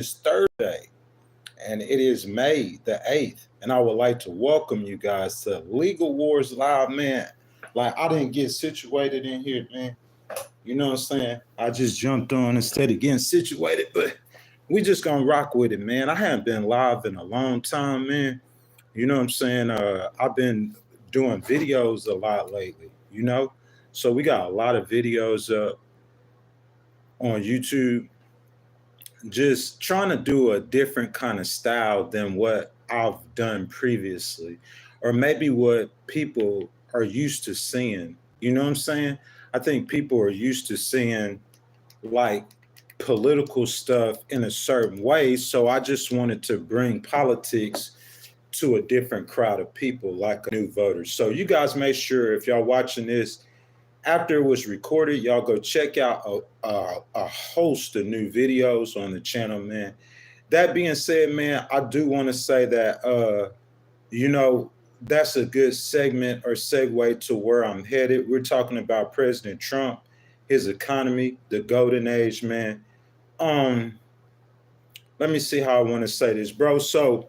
It's Thursday, and it is May the 8th. And I would like to welcome you guys to Legal Wars Live, man. Like, I didn't get situated in here, man. You know what I'm saying? I just jumped on instead of getting situated, but we just gonna rock with it, man. I haven't been live in a long time, man. You know what I'm saying? I've been doing videos a lot lately, you know? So we got a lot of videos up on YouTube, just trying to do a different kind of style than what I've done previously, or maybe what people are used to seeing. You know what I'm saying? I think people are used to seeing like political stuff in a certain way. So I just wanted to bring politics to a different crowd of people, like new voters. So you guys make sure if y'all watching this, after it was recorded, y'all go check out a host of new videos on the channel, man. That being said, man, I do want to say that, that's a good segment or segue to where I'm headed. We're talking about President Trump, his economy, the golden age, man. Let me see how I want to say this, bro. So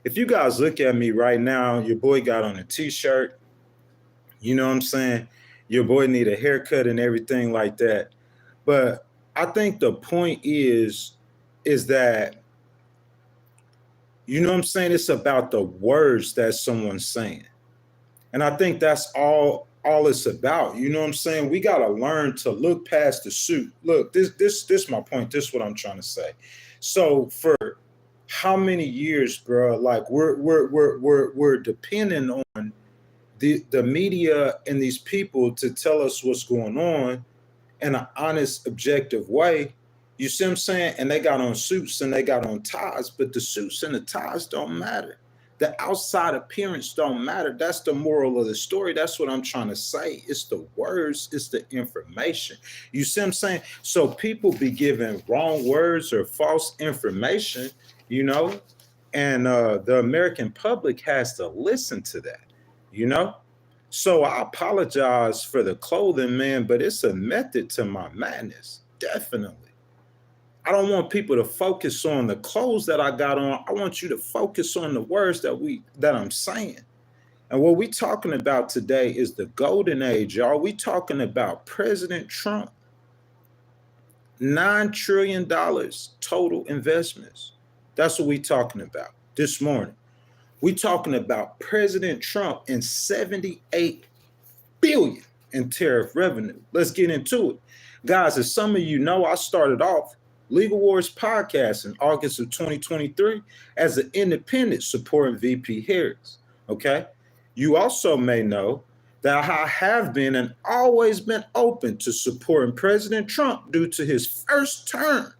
if you guys look at me right now, your boy got on a t-shirt. You know what I'm saying? Your boy need a haircut and everything like that. But I think the point is that, you know what I'm saying? It's about the words that someone's saying. And I think that's all it's about. You know what I'm saying? We got to learn to look past the suit. Look, this my point. This is what I'm trying to say. So for how many years, bro, like we're depending on the media and these people to tell us what's going on in an honest, objective way. You see what I'm saying? And they got on suits and they got on ties, but the suits and the ties don't matter. The outside appearance don't matter. That's the moral of the story. That's what I'm trying to say. It's the words, it's the information. You see what I'm saying? So people be giving wrong words or false information, you know, and the American public has to listen to that. You know? So I apologize for the clothing, man, but it's a method to my madness. Definitely. I don't want people to focus on the clothes that I got on. I want you to focus on the words that I'm saying. And what we talking about today is the golden age, y'all. We talking about President Trump. $9 trillion total investments. That's what we talking about this morning. We talking about President Trump and 78 billion in tariff revenue. Let's get into it. Guys, as some of you know, I started off Legal Wars podcast in August of 2023 as an independent supporting VP Harris. Okay. You also may know that I have been and always been open to supporting President Trump due to his first term,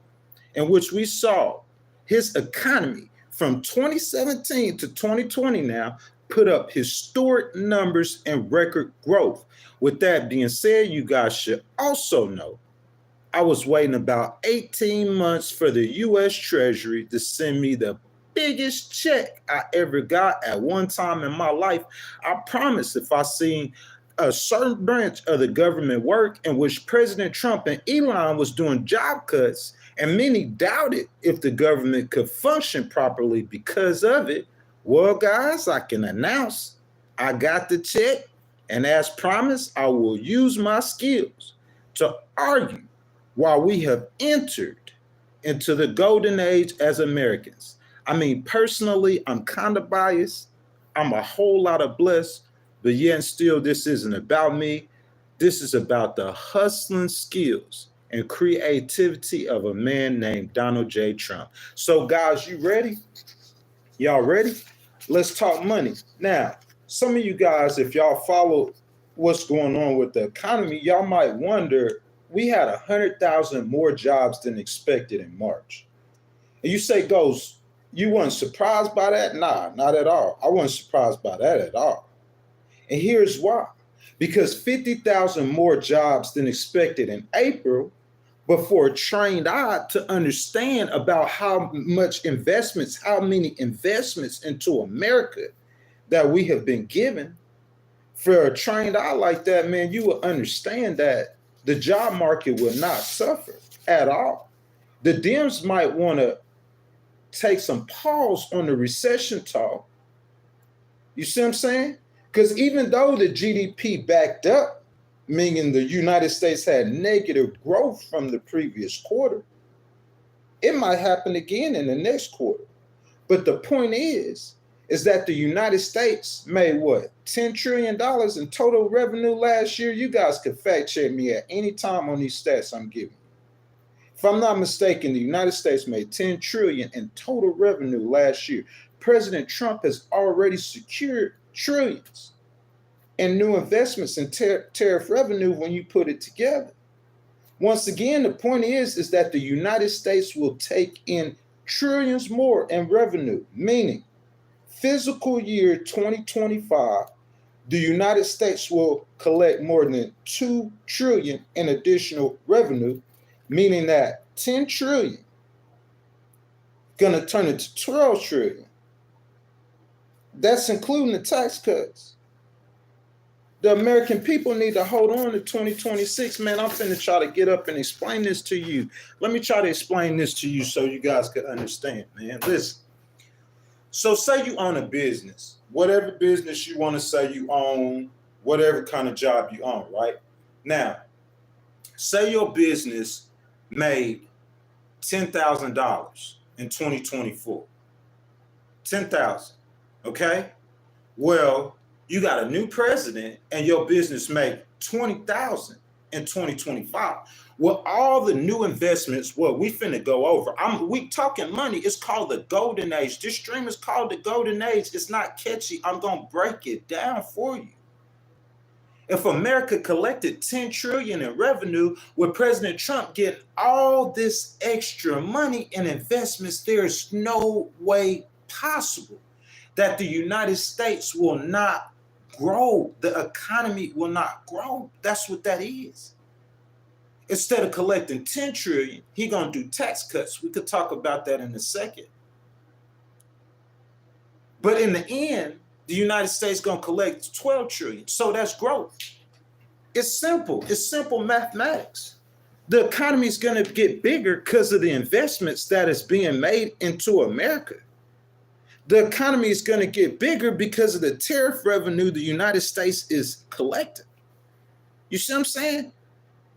in which we saw his economy from 2017 to 2020 now put up historic numbers and record growth. With that being said, you guys should also know I was waiting about 18 months for the U.S. Treasury to send me the biggest check I ever got at one time in my life. I promise if I seen a certain branch of the government work in which President Trump and Elon was doing job cuts, and many doubted if the government could function properly because of it. Well, guys, I can announce I got the check, and as promised, I will use my skills to argue why we have entered into the golden age as Americans. I mean, personally, I'm kind of biased. I'm a whole lot of blessed, but yet and still, this isn't about me. This is about the hustling skills and creativity of a man named Donald J. Trump. So, guys, you ready? Y'all ready? Let's talk money. Now, some of you guys, if y'all follow what's going on with the economy, y'all might wonder, we had 100,000 more jobs than expected in March. And you say, Ghost, you weren't surprised by that? Nah, not at all. I wasn't surprised by that at all. And here's why. Because 50,000 more jobs than expected in April, but for a trained eye to understand about how many investments into America that we have been given, for a trained eye like that, man, you will understand that the job market will not suffer at all. The Dems might want to take some pause on the recession talk. You see what I'm saying? Because even though the GDP backed up, meaning the United States had negative growth from the previous quarter, it might happen again in the next quarter. But the point is that the United States made what? $10 trillion in total revenue last year? You guys could fact check me at any time on these stats I'm giving. If I'm not mistaken, the United States made $10 trillion in total revenue last year. President Trump has already secured trillions in new investments in tariff revenue when you put it together. Once again, the point is that the United States will take in trillions more in revenue, meaning fiscal year 2025, the United States will collect more than $2 trillion in additional revenue, meaning that 10 trillion gonna turn into 12 trillion. That's including the tax cuts. The American people need to hold on to 2026. Man, I'm finna try to get up and explain this to you. Let me try to explain this to you so you guys can understand, man. Listen. So say you own a business, whatever business you want to say you own, whatever kind of job you own, right? Now, say your business made $10,000 in 2024. 10,000, okay? Well, you got a new president and your business made 20,000 in 2025. Well, all the new investments, well, we finna go over. We talking money. It's called the golden age. This stream is called the golden age. It's not catchy. I'm gonna break it down for you. If America collected 10 trillion in revenue, with President Trump getting all this extra money in investments, there's no way possible that the United States will not grow. The economy will not grow. That's what that is. Instead of collecting 10 trillion, he gonna do tax cuts. We could talk about that in a second. But in the end, the United States gonna collect 12 trillion. So that's growth. It's simple. It's simple mathematics. The economy is gonna get bigger because of the investments that is being made into America. The economy is gonna get bigger because of the tariff revenue the United States is collecting. You see what I'm saying?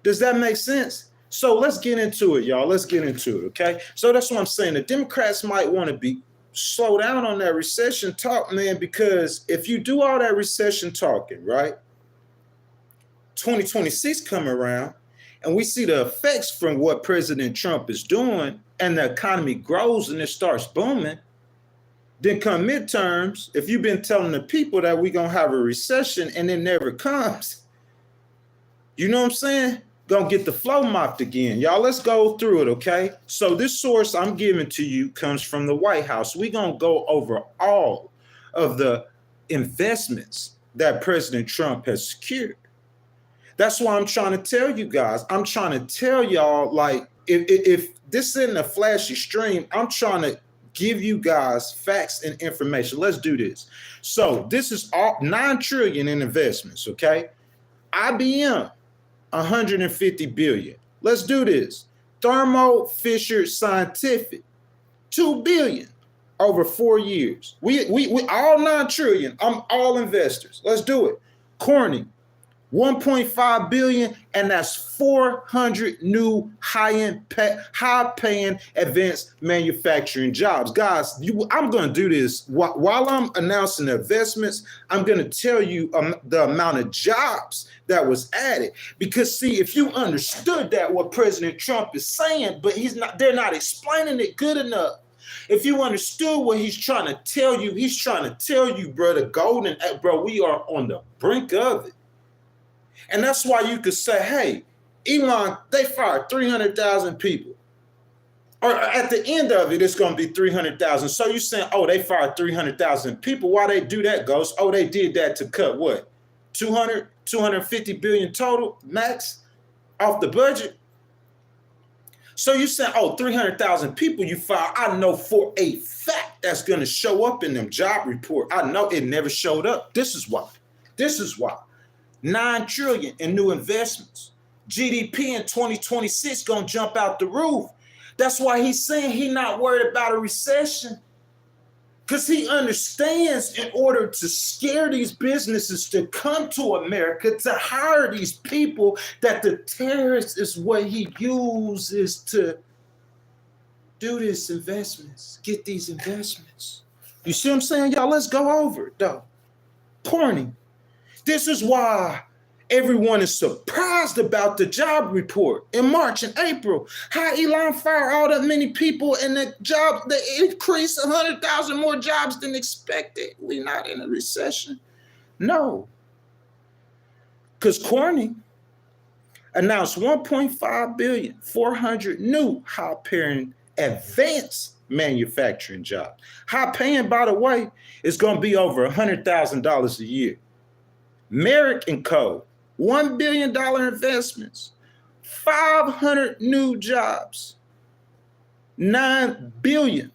Does that make sense? So let's get into it, y'all. Let's get into it, okay? So that's what I'm saying. The Democrats might want to slow down on that recession talk, man, because if you do all that recession talking, right? 2026 come around, and we see the effects from what President Trump is doing, and the economy grows and it starts booming. Then come midterms, if you've been telling the people that we're going to have a recession and it never comes, you know what I'm saying? Gonna get the flow mopped again. Y'all, let's go through it, okay? So this source I'm giving to you comes from the White House. We're gonna go over all of the investments that President Trump has secured. That's why I'm trying to tell you guys. I'm trying to tell y'all, like, if this isn't a flashy stream, I'm trying to give you guys facts and information. Let's do this. So this is all 9 trillion in investments, okay? IBM, 150 billion. Let's do this. Thermo Fisher Scientific, 2 billion over 4 years. We all 9 trillion. I'm all investors. Let's do it. Corning, 1.5 billion, and that's 400 new high-paying advanced manufacturing jobs. Guys, I'm going to do this while I'm announcing the investments. I'm going to tell you the amount of jobs that was added, because see, if you understood that what President Trump is saying, but they're not explaining it good enough. If you understood what he's trying to tell you, bro, the golden, bro, we are on the brink of it. And that's why you could say, hey, Elon, they fired 300,000 people. Or at the end of it, it's going to be 300,000. So you're saying, oh, they fired 300,000 people. Why they do that, Ghost? Oh, they did that to cut what? 250 billion total max off the budget. So you saying, oh, 300,000 people you fired. I know for a fact that's going to show up in them job report. I know it never showed up. This is why. 9 trillion in new investments. GDP in 2026 gonna jump out the roof. That's why he's saying he's not worried about a recession. Because he understands in order to scare these businesses to come to America, to hire these people, that the tariffs is what he uses to do this investments, get these investments. You see what I'm saying, y'all? Let's go over it, though. Corny. This is why everyone is surprised about the job report in March and April. How Elon fired all that many people and the job, they increased 100,000 more jobs than expected. We're not in a recession. No. Because Corning announced 1.5 billion, 400 new high-paying advanced manufacturing jobs. High-paying, by the way, is going to be over $100,000 a year. Merrick & Co., $1 billion investments, 500 new jobs, $9 billion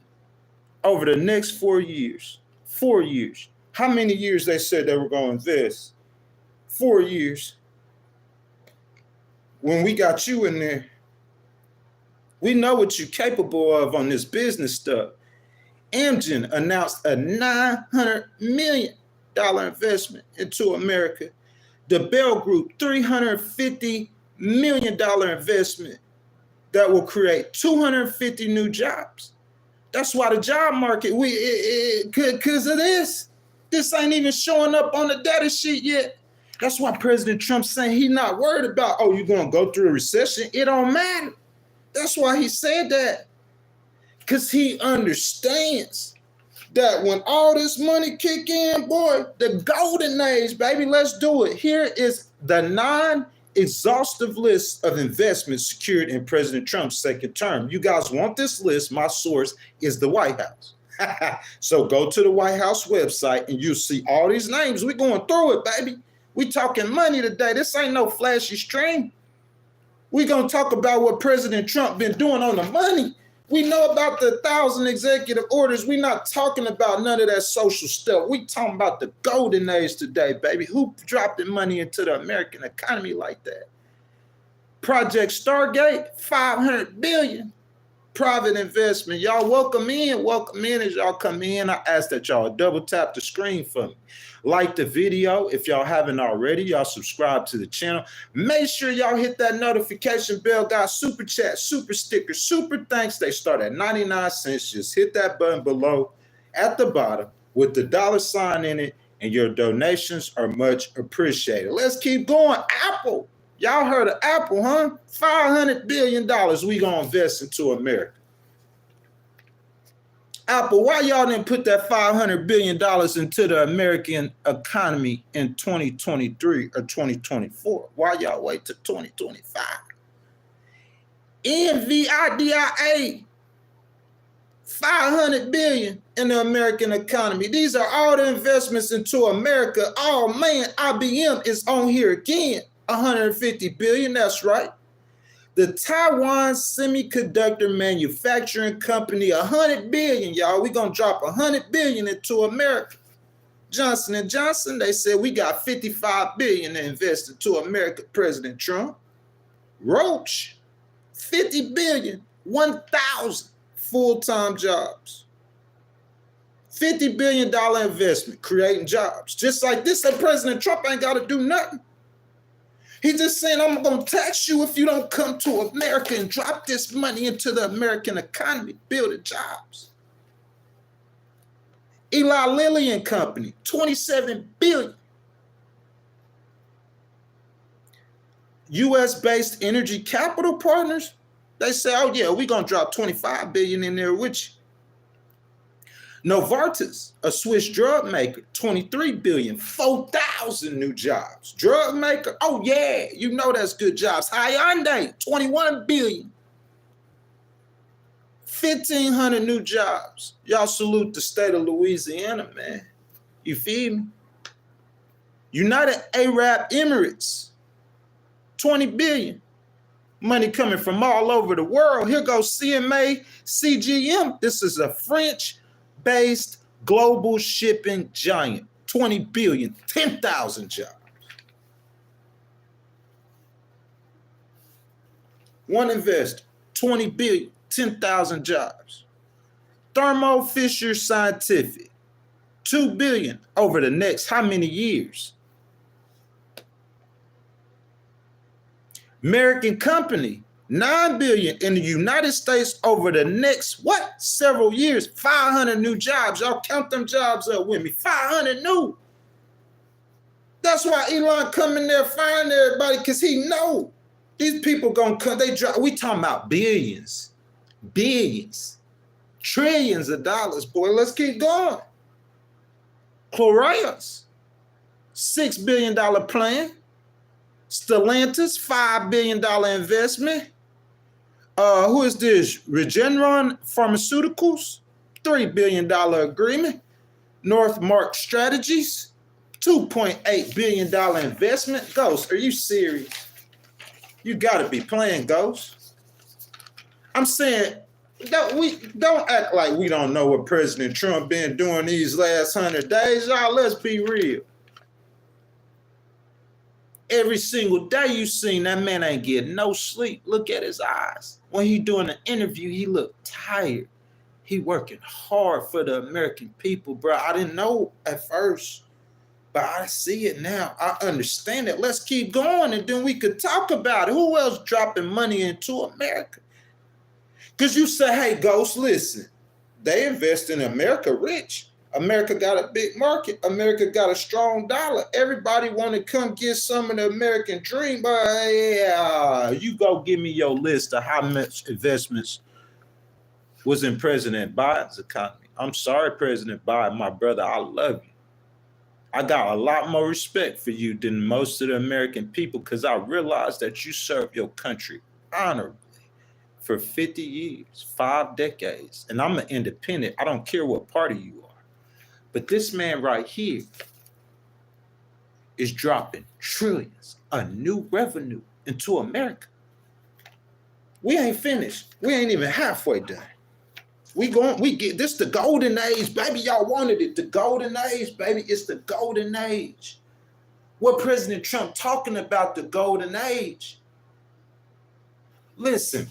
over the next 4 years. 4 years. How many years they said they were going to invest? 4 years. When we got you in there, we know what you're capable of on this business stuff. Amgen announced a $900 million investment into America. The Bell Group, $350 million investment that will create 250 new jobs. That's why the job market, because of this ain't even showing up on the data sheet yet. That's why President Trump's saying he's not worried about, oh, you're going to go through a recession. It don't matter. That's why he said that. Because he understands that when all this money kick in, boy, the golden age, baby, let's do it. Here is the non-exhaustive list of investments secured in President Trump's second term. You guys want this list? My source is the White House. So go to the White House website and you'll see all these names. We're going through it, baby. We talking money today. This ain't no flashy stream. We're going to talk about what President Trump been doing on the money. We know about the 1,000 executive orders. We're not talking about none of that social stuff. We talking about the golden age today, baby. Who dropped the money into the American economy like that? Project Stargate, $500 billion. Private investment. Y'all welcome in as y'all come in. I ask that y'all double tap the screen for me. Like the video. If y'all haven't already, y'all subscribe to the channel. Make sure y'all hit that notification bell. Guys, super chat, super sticker, super thanks. They start at 99 cents. Just hit that button below at the bottom with the $sign in it, and your donations are much appreciated. Let's keep going. Apple. Y'all heard of Apple, huh? $500 billion we gonna invest into America. Apple, why y'all didn't put that $500 billion into the American economy in 2023 or 2024? Why y'all wait till 2025? NVIDIA, $500 billion in the American economy. These are all the investments into America. Oh man, IBM is on here again. $150 billion, that's right. The Taiwan Semiconductor Manufacturing Company, $100 billion, y'all. We're going to drop $100 billion into America. Johnson & Johnson, they said we got $55 billion to invest into America, President Trump. Roche, $50 billion, 1,000 full-time jobs. $50 billion investment, creating jobs. Just like this, and President Trump ain't got to do nothing. He's just saying, I'm going to tax you if you don't come to America and drop this money into the American economy, building jobs. Eli Lilly and Company, $27 billion. U.S.-based energy capital partners, they say, oh yeah, we're going to drop $25 billion in there with you. Novartis, a Swiss drug maker, $23 billion, 4,000 new jobs. Drug maker, oh yeah, you know that's good jobs. Hyundai, $21 billion, 1,500 new jobs. Y'all salute the state of Louisiana, man. You feel me? United Arab Emirates, $20 billion. Money coming from all over the world. Here goes CMA CGM. This is a French-based global shipping giant. $20 billion, 10,000 jobs. One investor, $20 billion. 10,000 jobs. Thermo Fisher Scientific, $2 billion over the next how many years? American company, $9 billion in the United States over the next several years. 500 new jobs. Y'all count them jobs up with me. 500 new. That's why Elon come in there firing everybody, because he know these people gonna come. We talking about billions, trillions of dollars, boy. Let's keep going. Chlorius, $6 billion plan. Stellantis, $5 billion investment. Who is this? Regeneron Pharmaceuticals, $3 billion agreement. Northmark Strategies, $2.8 billion investment. Ghost, are you serious? You gotta be playing, Ghost. I'm saying, don't act like we don't know what President Trump been doing these last 100 days. Y'all, let's be real. Every single day you seen that man ain't getting no sleep. Look at his eyes. When he doing an interview, he look tired. He working hard for the American people, bro. I didn't know at first, but I see it now. I understand it. Let's keep going, and then we could talk about it. Who else dropping money into America? Because you say, hey, Ghost, listen, they invest in America rich. America got a big market. America got a strong dollar. Everybody want to come get some of the American dream. But yeah, you go give me your list of how much investments was in President Biden's economy. I'm sorry, President Biden, my brother, I love you. I got a lot more respect for you than most of the American people, because I realize that you served your country honorably for 50 years, 5 decades. And I'm an independent. I don't care what party you are. But this man right here is dropping trillions of new revenue into America. We ain't finished. We ain't even halfway done. We get this the golden age, baby. Y'all wanted it. The golden age, baby. It's the golden age. What President Trump talking about, the golden age? Listen,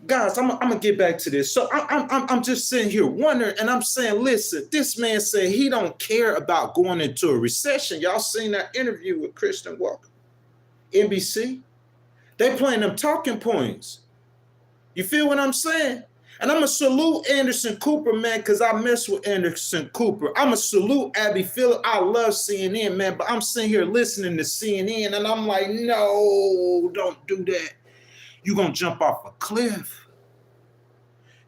guys, I'm gonna get back to this. So I'm just sitting here wondering, and I'm saying, listen, this man said he don't care about going into a recession. Y'all seen that interview with Kristen Walker, NBC? They playing them talking points. You feel what I'm saying? And I'm going to salute Anderson Cooper, man, because I mess with Anderson Cooper. I'm going to salute Abby Phillip. I love CNN, man, but I'm sitting here listening to CNN, and I'm like, no, don't do that. You're going to jump off a cliff.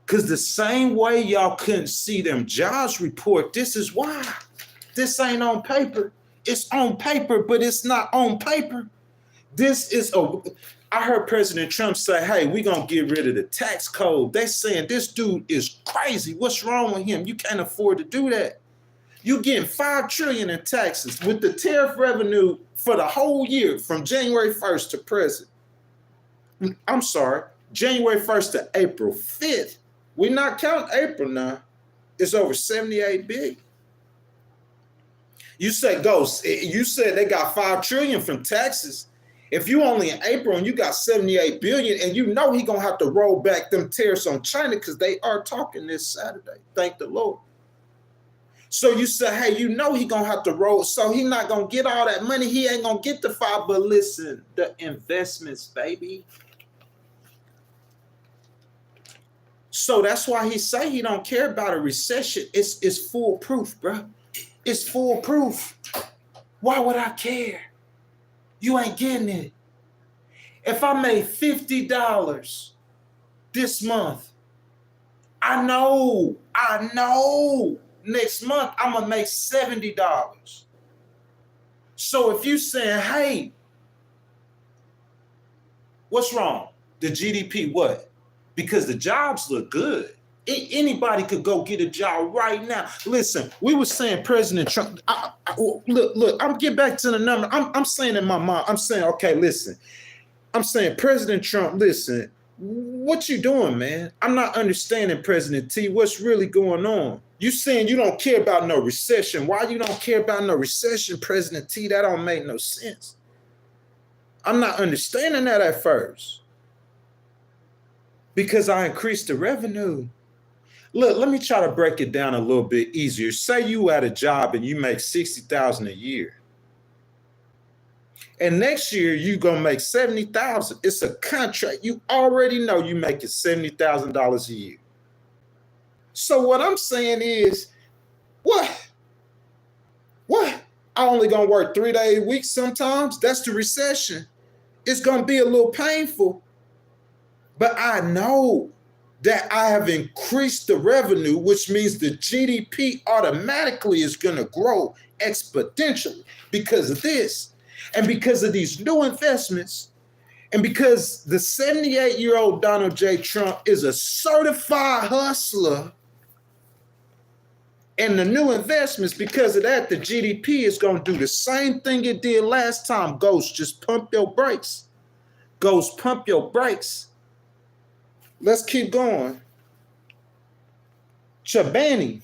Because the same way y'all couldn't see them jobs report, this is why. This ain't on paper. It's on paper, but it's not on paper. This is I heard President Trump say, hey, we're going to get rid of the tax code. They saying this dude is crazy. What's wrong with him? You can't afford to do that. You're getting $5 trillion in taxes with the tariff revenue for the whole year from January 1st to present. I'm sorry, January 1st to April 5th. We're not counting April now. It's over 78 billion. You say, Ghost, you said they got $5 trillion from taxes. If you only in April and you got 78 billion, and you know he gonna have to roll back them tariffs on China, because they are talking this Saturday. Thank the Lord. So you say, hey, you know he gonna have to roll, so he not gonna get all that money. He ain't gonna get the 5, but listen, the investments, baby. So that's why he say he don't care about a recession. It's foolproof, bro. It's foolproof. Why would I care? You ain't getting it. If I made $50 this month, I know next month I'm gonna make $70. So if you saying, hey, what's wrong? The GDP, what? Because the jobs look good. Anybody could go get a job right now. Listen, we were saying President Trump. Look, I'm getting back to the number. I'm saying in my mind, I'm saying, okay, listen. I'm saying, President Trump, listen, what you doing, man? I'm not understanding, President T. What's really going on? You saying you don't care about no recession. Why you don't care about no recession, President T? That don't make no sense. I'm not understanding that at first. Because I increased the revenue. Look, let me try to break it down a little bit easier. Say you at a job and you make $60,000 a year. And next year you gonna make $70,000. It's a contract. You already know you making $70,000 a year. So what I'm saying is, what? I only gonna work 3 day a week sometimes. That's the recession. It's gonna be a little painful. But I know that I have increased the revenue, which means the GDP automatically is going to grow exponentially because of this and because of these new investments and because the 78-year-old Donald J. Trump is a certified hustler. And the new investments, because of that, the GDP is going to do the same thing it did last time. Ghost, just pump your brakes. Ghost, pump your brakes. Let's keep going. Chobani,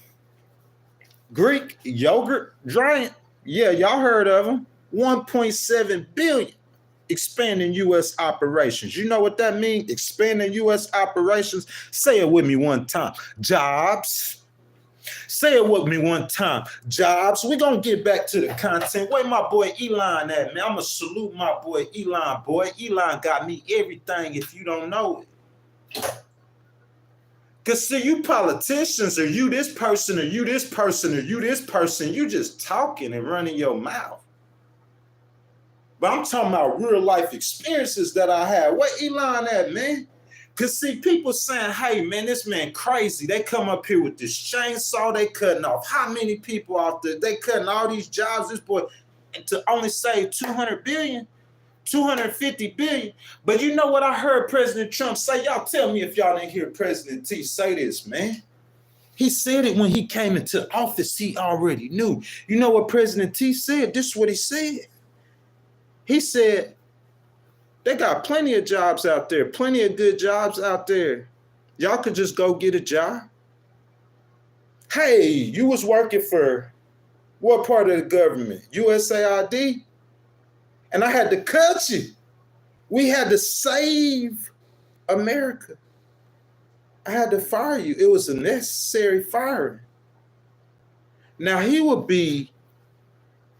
Greek yogurt giant. Yeah, y'all heard of them. 1.7 billion expanding U.S. operations. You know what that means? Expanding U.S. operations. Say it with me one time. Jobs. Say it with me one time. Jobs. We're going to get back to the content. Where my boy Elon at, man? I'm going to salute my boy Elon, boy. Elon got me everything if you don't know it. Because see, you politicians, or you this person, or you this person, or you this person, you just talking and running your mouth. But I'm talking about real life experiences that I had. Where Elon at, man? Because see, people saying, hey, man, this man crazy. They come up here with this chainsaw. They cutting off how many people out there? They cutting all these jobs. This boy, and to only save 200 billion. 250 billion. But you know what I heard President Trump say? Y'all tell me if y'all didn't hear President T say this, man. He said it when he came into office. He already knew. You know what President T said? This is what he said. He said, they got plenty of jobs out there, plenty of good jobs out there. Y'all could just go get a job. Hey, you was working for what part of the government? USAID? And I had to cut you. We had to save America. I had to fire you. It was a necessary firing. Now, he would be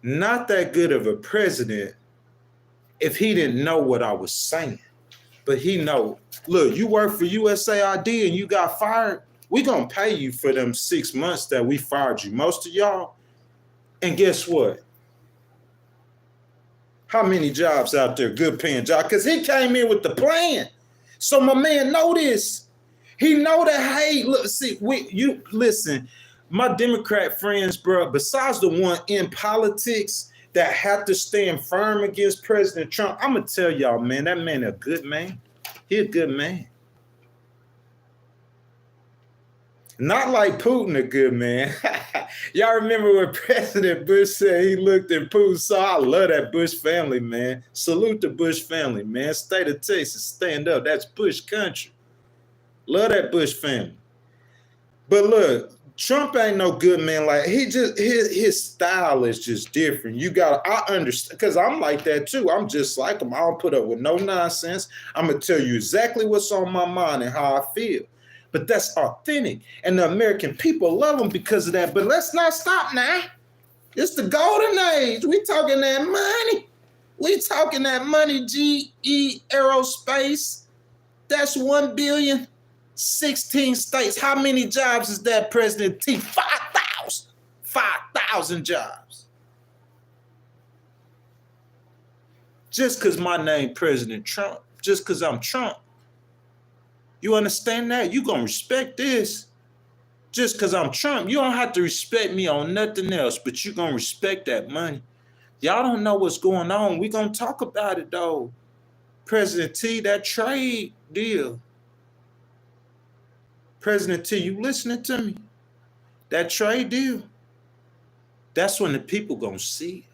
not that good of a president if he didn't know what I was saying. But he know, look, you work for USAID and you got fired, we're going to pay you for them 6 months that we fired you. Most of y'all. And guess what? How many jobs out there, good paying jobs? Because he came in with the plan. So my man know this. He know that, hey, look, see, listen, my Democrat friends, bro, besides the one in politics that have to stand firm against President Trump, I'm going to tell y'all, man, that man a good man. He a good man. Not like Putin, a good man. Y'all remember when President Bush said he looked at Putin? So I love that Bush family, man. Salute the Bush family, man. State of Texas, stand up. That's Bush country. Love that Bush family. But look, Trump ain't no good man. Like his style is just different. I understand, because I'm like that too. I'm just like him. I don't put up with no nonsense. I'm gonna tell you exactly what's on my mind and how I feel. But that's authentic. And the American people love him because of that. But let's not stop now. It's the golden age. We talking that money. We talking that money, GE Aerospace. That's 1 billion, 16 states. How many jobs is that, President T? 5,000. 5,000 jobs. Just because my name President Trump, just because I'm Trump, you understand that? You gonna respect this. Just because I'm Trump, you don't have to respect me on nothing else, but you gonna respect that money. Y'all don't know what's going on. We gonna talk about it though. President T, that trade deal. President T, you listening to me? That trade deal, that's when the people gonna see it.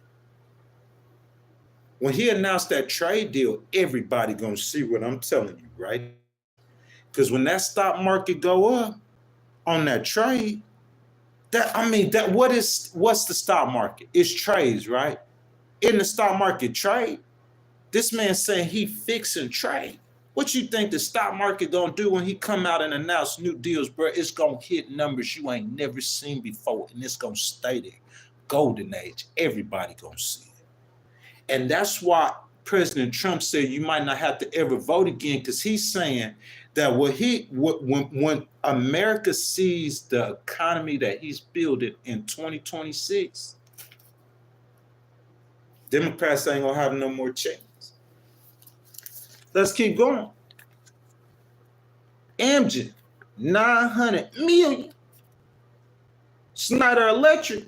When he announced that trade deal, everybody gonna see what I'm telling you, right? Because when that stock market go up on that trade, what's the stock market? It's trades, right? In the stock market trade, this man saying he fixing trade. What you think the stock market gonna do when he come out and announce new deals, bro? It's gonna hit numbers you ain't never seen before, and it's gonna stay there. Golden age. Everybody gonna see it. And that's why President Trump said you might not have to ever vote again, because he's saying that when America sees the economy that he's building in 2026, Democrats ain't gonna have no more change. Let's keep going. Amgen, 900 million. Snyder Electric,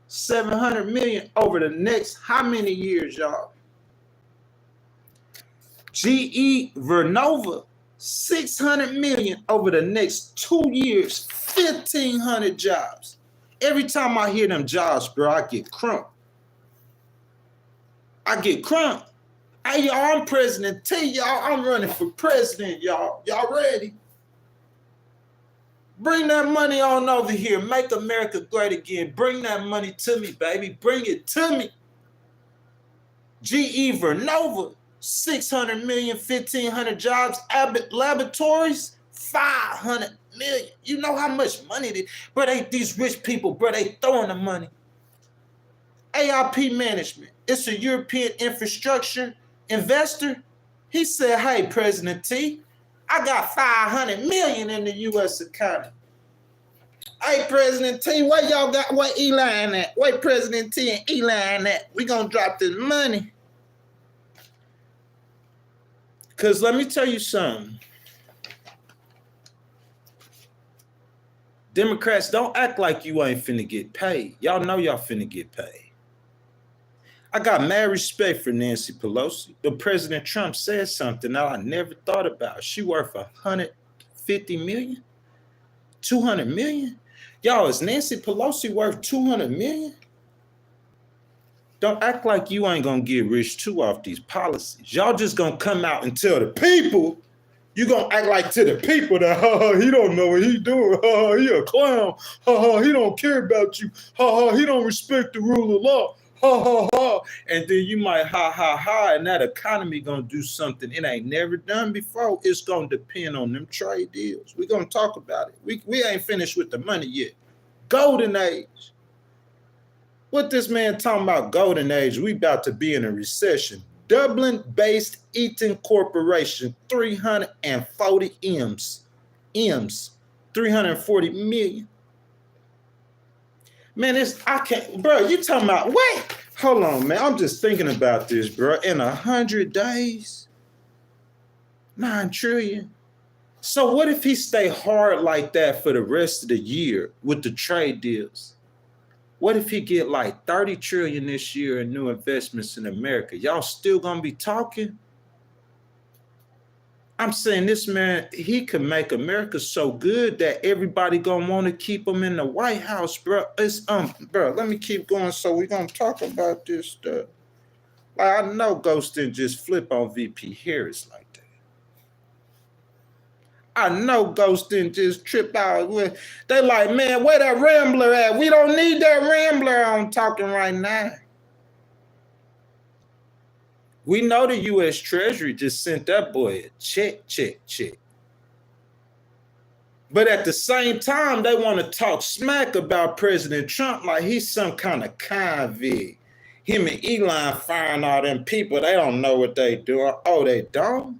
700 million over the next how many years, y'all? GE Vernova, 600 million over the next 2 years, 1,500 jobs. Every time I hear them jobs, bro, I get crunk. Hey, y'all, I'm President T, y'all. I'm running for president, y'all. Y'all ready? Bring that money on over here. Make America great again. Bring that money to me, baby. Bring it to me. GE Vernova, 600 million, 1,500 jobs. Abbott Laboratories, 500 million. You know how much money they, bro, these rich people, bro, they throwing the money. AIP Management, it's a European infrastructure investor. He said, hey, President T, I got 500 million in the U.S. economy. Hey, President T, where y'all got, where Elon at? Where President T and Elon at? We gonna drop this money. Because let me tell you something. Democrats, don't act like you ain't finna get paid. Y'all know y'all finna get paid. I got mad respect for Nancy Pelosi, but President Trump said something that I never thought about. She worth 150 million, 200 million. Y'all, is Nancy Pelosi worth 200 million? Don't act like you ain't gonna get rich too off these policies. Y'all just gonna come out and tell the people. You gonna act like to the people that he don't know what he doing. He a clown. He don't care about you. He don't respect the rule of law. And then you might and that economy gonna do something it ain't never done before. It's gonna depend on them trade deals. We're gonna talk about it. We ain't finished with the money yet. Golden age. What this man talking about golden age? We about to be in a recession. Dublin-based Eaton Corporation, 340 M's, 340 million. Man, I can't, bro, you talking about, wait, hold on, man. I'm just thinking about this, bro. In 100 days, 9 trillion. So what if he stay hard like that for the rest of the year with the trade deals? What if he get like 30 trillion this year in new investments in America? Y'all still gonna be talking? I'm saying this man, he can make America so good that everybody gonna want to keep him in the White House, bro. It's bro, let me keep going. So we're gonna talk about this stuff. Like, I know Ghost didn't just flip on VP Harris like that. I know Ghost didn't just trip out. They like, man, where that Rambler at? We don't need that Rambler on talking right now. We know the U.S. Treasury just sent that boy a check. But at the same time, they want to talk smack about President Trump like he's some kind of convict. Him and Elon firing all them people. They don't know what they doing. Oh, they don't?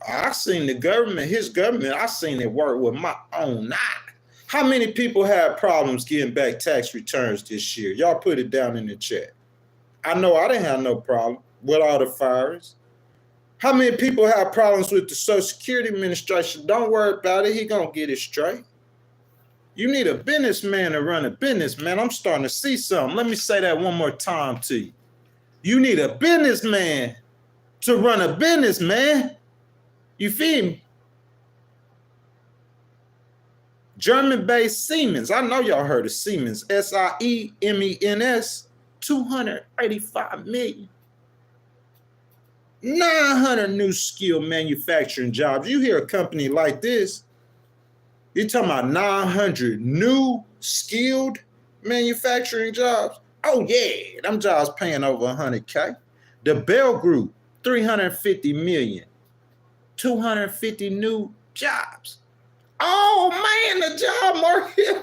I seen the government, his government, I seen it work with my own eye. How many people had problems getting back tax returns this year? Y'all put it down in the chat. I know I didn't have no problem with all the firings. How many people have problems with the Social Security Administration? Don't worry about it. He gonna get it straight. You need a businessman to run a business, man. I'm starting to see something. Let me say that one more time to you. You need a businessman to run a business, man. You feel me? German-based Siemens. I know y'all heard of Siemens. SIEMENS. 285 million. 900 new skill manufacturing jobs. You hear a company like this, you're talking about 900 new skilled manufacturing jobs. Oh yeah, them jobs paying over 100K. The Bell Group, 350 million. 250 new jobs. Oh man, the job market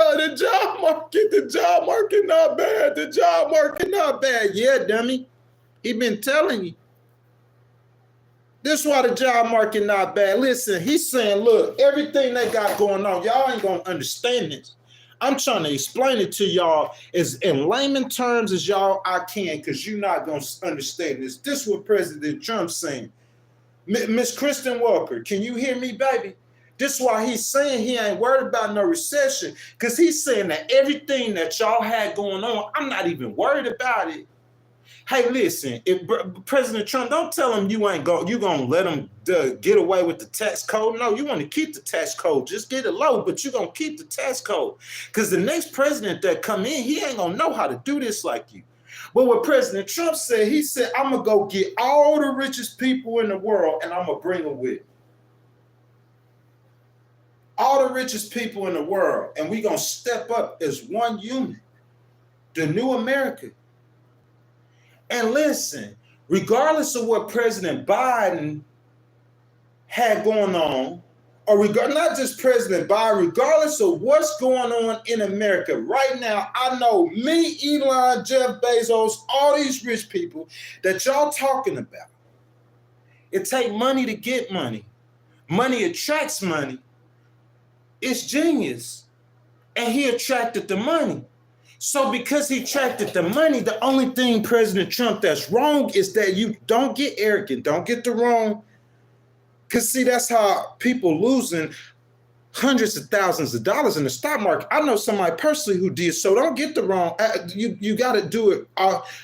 not bad. The job market not bad. Yeah, dummy. He been telling you. This is why the job market not bad. Listen, he's saying, look, everything they got going on, y'all ain't gonna understand this. I'm trying to explain it to y'all as in layman terms as y'all I can, because you're not gonna understand this. This is what President Trump's saying. Miss Kristen Walker, can you hear me, baby? This is why he's saying he ain't worried about no recession, because he's saying that everything that y'all had going on, I'm not even worried about it. Hey, listen, if President Trump, don't tell him you gonna let him get away with the tax code. No, you want to keep the tax code. Just get it low, but you're gonna keep the tax code. Because the next president that come in, he ain't gonna know how to do this like you. But what President Trump said, he said, I'm gonna go get all the richest people in the world and I'm gonna bring them with me. All the richest people in the world, and we gonna step up as one unit. The new America. And listen, regardless of what President Biden had going on, or not just President Biden, regardless of what's going on in America right now, I know me, Elon, Jeff Bezos, all these rich people that y'all talking about. It takes money to get money. Money attracts money. It's genius. And he attracted the money. So because he attracted the money, the only thing President Trump that's wrong is that you don't get arrogant. Don't get the wrong. Because see, that's how people losing hundreds of thousands of dollars in the stock market. I know somebody personally who did. So don't get the wrong. You got to do it.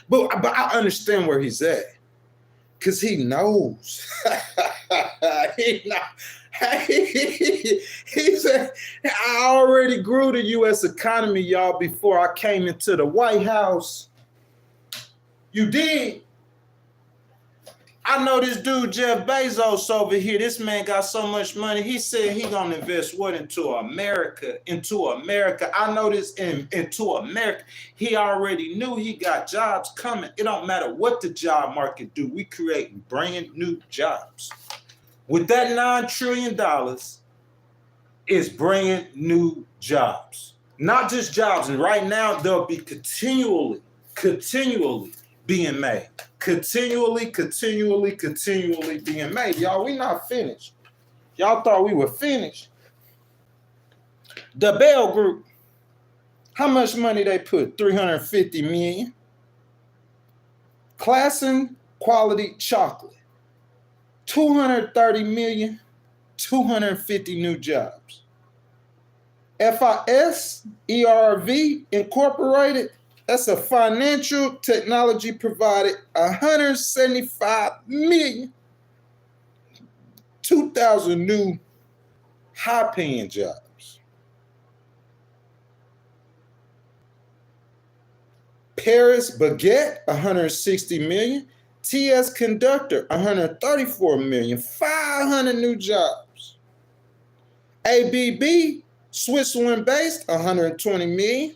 But I understand where he's at. Because he knows. He said, I already grew the U.S. economy, y'all, before I came into the White House. You did. I know this dude, Jeff Bezos over here, this man got so much money. He said he gonna invest what into America? Into America. I know this into America. He already knew he got jobs coming. It don't matter what the job market do. We create brand new jobs. With that $9 trillion, it's brand new jobs. Not just jobs. And right now, they'll be continually being made. Continually being made. Y'all, we not finished. Y'all thought we were finished. The Bell Group, how much money they put? $350 million. Classen Quality Chocolate, $230 million, 250 new jobs. FIS ERV Incorporated, that's a financial technology provided, $175 million, 2,000 new high-paying jobs. Paris Baguette, $160 million. TS Conductor, $134 million, 500 new jobs. ABB, Switzerland-based, $120 million.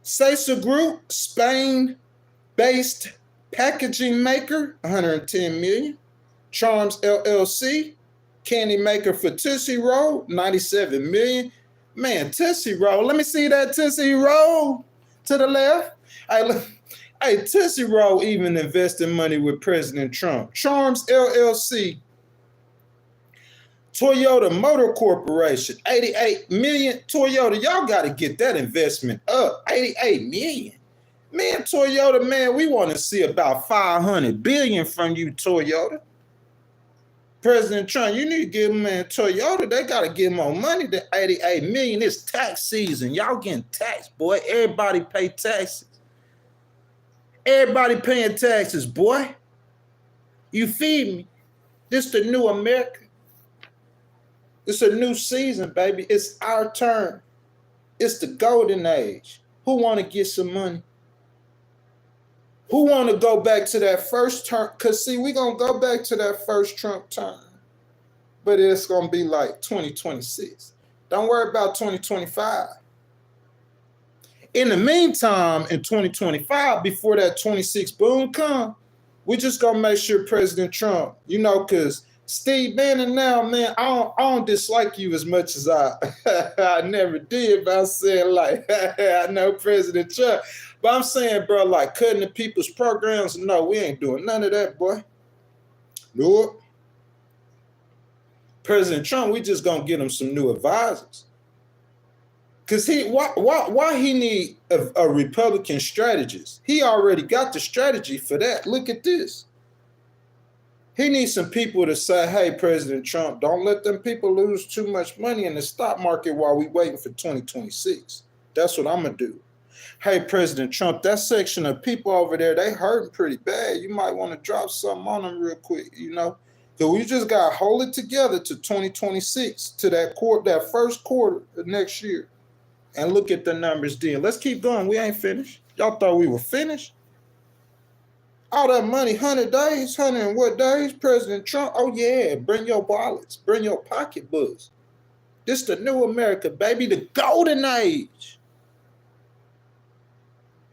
Sesa Group, Spain-based packaging maker, $110 million. Charms LLC, candy maker for Tootsie Roll, $97 million. Man, Tootsie Roll, let me see that Tootsie Roll to the left. Hey, Tootsie Roll even invested money with President Trump. Charms LLC, Toyota Motor Corporation, $88 million. Toyota, y'all got to get that investment up. $88 million. Man, Toyota, man, we want to see about $500 billion from you, Toyota. President Trump, you need to give man Toyota, they got to give more money than $88 million. It's tax season. Y'all getting taxed, boy. Everybody pay taxes. Everybody paying taxes, boy. You feed me. This the new America. It's a new season, baby. It's our turn. It's the golden age. Who want to get some money? Who want to go back to that first term? Because, see, we're going to go back to that first Trump term. But it's going to be like 2026. Don't worry about 2025. In the meantime, in 2025, before that 26 boom come, we just going to make sure President Trump, because Steve Bannon now, man, I don't dislike you as much as I I never did, but I'm saying like I know President Trump. But I'm saying, bro, like cutting the people's programs, no, we ain't doing none of that, boy. Nope. President Trump, we just gonna get him some new advisors. Cause why he need a Republican strategist? He already got the strategy for that. Look at this. He needs some people to say, hey, President Trump, don't let them people lose too much money in the stock market while we waiting for 2026. That's what I'm gonna do. Hey, President Trump, that section of people over there, they hurting pretty bad. You might want to drop something on them real quick, you know? So we just gotta hold it together to 2026, to that first quarter of next year. And look at the numbers then. Let's keep going. We ain't finished. Y'all thought we were finished? All that money, 100 days, 100 and what days? President Trump, oh yeah, bring your wallets, bring your pocketbooks. This the new America, baby, the golden age.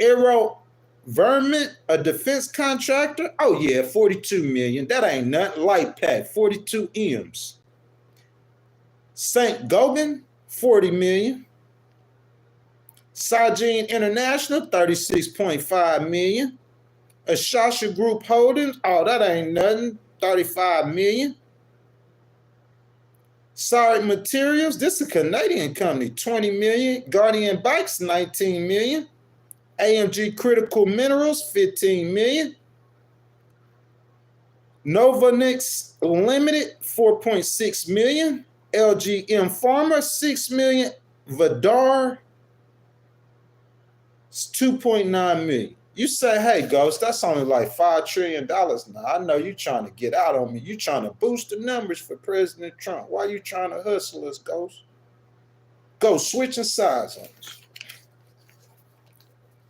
Aero Vermont, a defense contractor, oh yeah, 42 million. That ain't nothing. Light pack, 42 M's. St. Gobain, 40 million. Sajin International, 36.5 million. Ashasha Group Holdings, oh, that ain't nothing, 35 million. Sorry Materials, this is a Canadian company, 20 million. Guardian Bikes, 19 million. AMG Critical Minerals, 15 million. Novanix Limited, 4.6 million. LGM Pharma, 6 million. Vidar, 2.9 million. You say, hey, Ghost, that's only like $5 trillion now. I know you trying to get out on me. You trying to boost the numbers for President Trump. Why you trying to hustle us, Ghost? Go switching sides on us.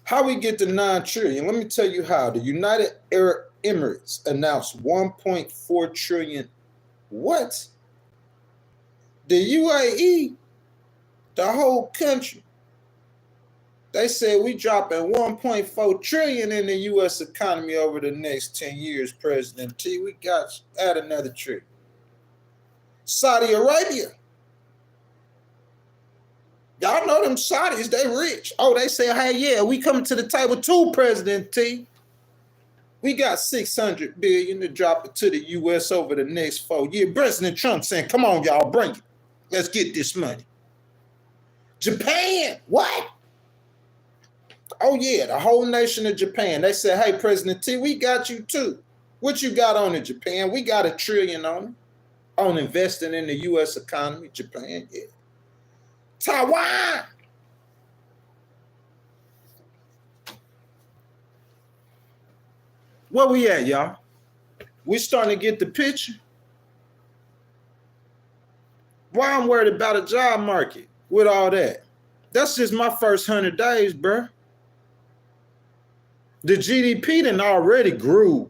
How we get to 9 trillion? Let me tell you how. The United Arab Emirates announced 1.4 trillion. What? The UAE, the whole country. They said we dropping 1.4 trillion in the U.S. economy over the next 10 years, President T. We got add another trillion. Saudi Arabia. Y'all know them Saudis, they rich. Oh, they say, hey, yeah, we coming to the table too, President T. We got 600 billion to drop it to the U.S. over the next 4 years. President Trump saying, come on, y'all, bring it. Let's get this money. Japan, what? Oh, yeah, the whole nation of Japan. They said, hey, President T, we got you too. What you got on it, Japan? We got $1 trillion on investing in the U.S. economy. Japan, yeah. Taiwan. Where we at, y'all? We starting to get the picture. Why I'm worried about a job market with all that? That's just my first 100 days, bruh. The GDP done already grew.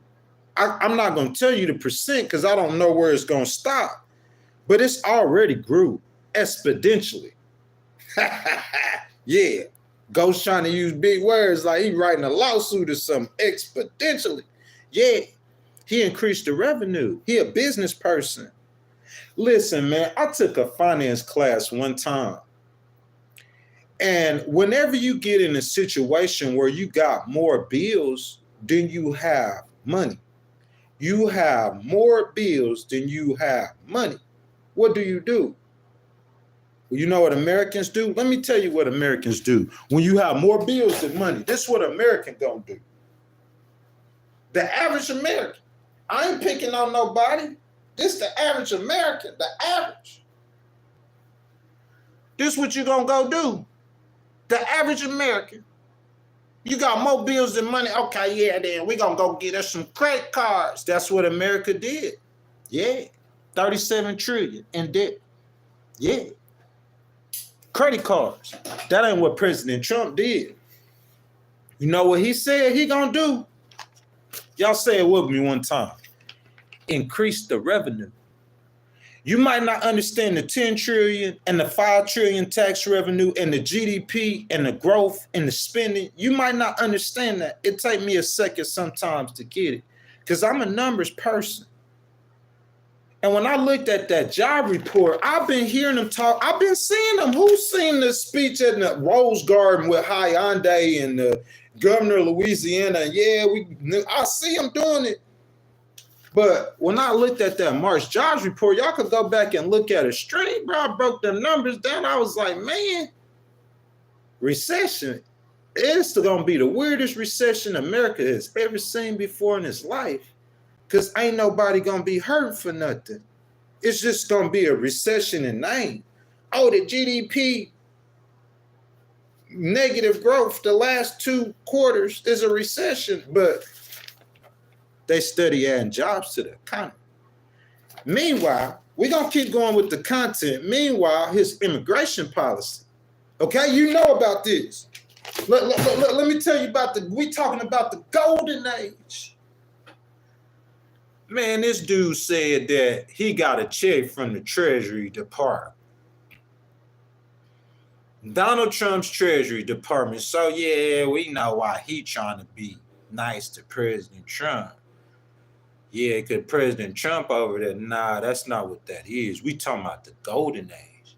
I'm not going to tell you the percent because I don't know where it's going to stop. But it's already grew exponentially. Yeah. Ghost trying to use big words like he writing a lawsuit or something. Exponentially. Yeah. He increased the revenue. He a business person. Listen, man, I took a finance class one time. And whenever you get in a situation where you got more bills than you have money, you have more bills than you have money, what do? You know what Americans do? Let me tell you what Americans do. When you have more bills than money, this is what American gonna do. The average American. I ain't picking on nobody. This the average American, the average. This what you gonna go do. The average American. You got more bills than money. Okay, yeah, then we gonna go get us some credit cards. That's what America did. Yeah. 37 trillion in debt. Yeah. Credit cards. That ain't what President Trump did. You know what he said he gonna do? Y'all say it with me one time. Increase the revenue. You might not understand the 10 trillion and the 5 trillion tax revenue and the GDP and the growth and the spending. You might not understand that. It take me a second sometimes to get it because I'm a numbers person. And when I looked at that job report, I've been hearing them talk. I've been seeing them. Who's seen the speech at the Rose Garden with Hyundai and the governor of Louisiana? Yeah, I see them doing it. But when I looked at that March jobs report, y'all could go back and look at it straight, bro. I broke the numbers down. I was like, man, recession, it's going to be the weirdest recession America has ever seen before in its life. Because ain't nobody going to be hurt for nothing. It's just going to be a recession in name. Oh, the GDP negative growth the last 2 quarters is a recession, but they study adding jobs to the economy. Meanwhile, we're going to keep going with the content. Meanwhile, his immigration policy. Okay, you know about this. Let me tell you about we talking about the golden age. Man, this dude said that he got a check from the Treasury Department. Donald Trump's Treasury Department. So yeah, we know why he trying to be nice to President Trump. Yeah, because President Trump over there, nah, that's not what that is. We talking about the golden age.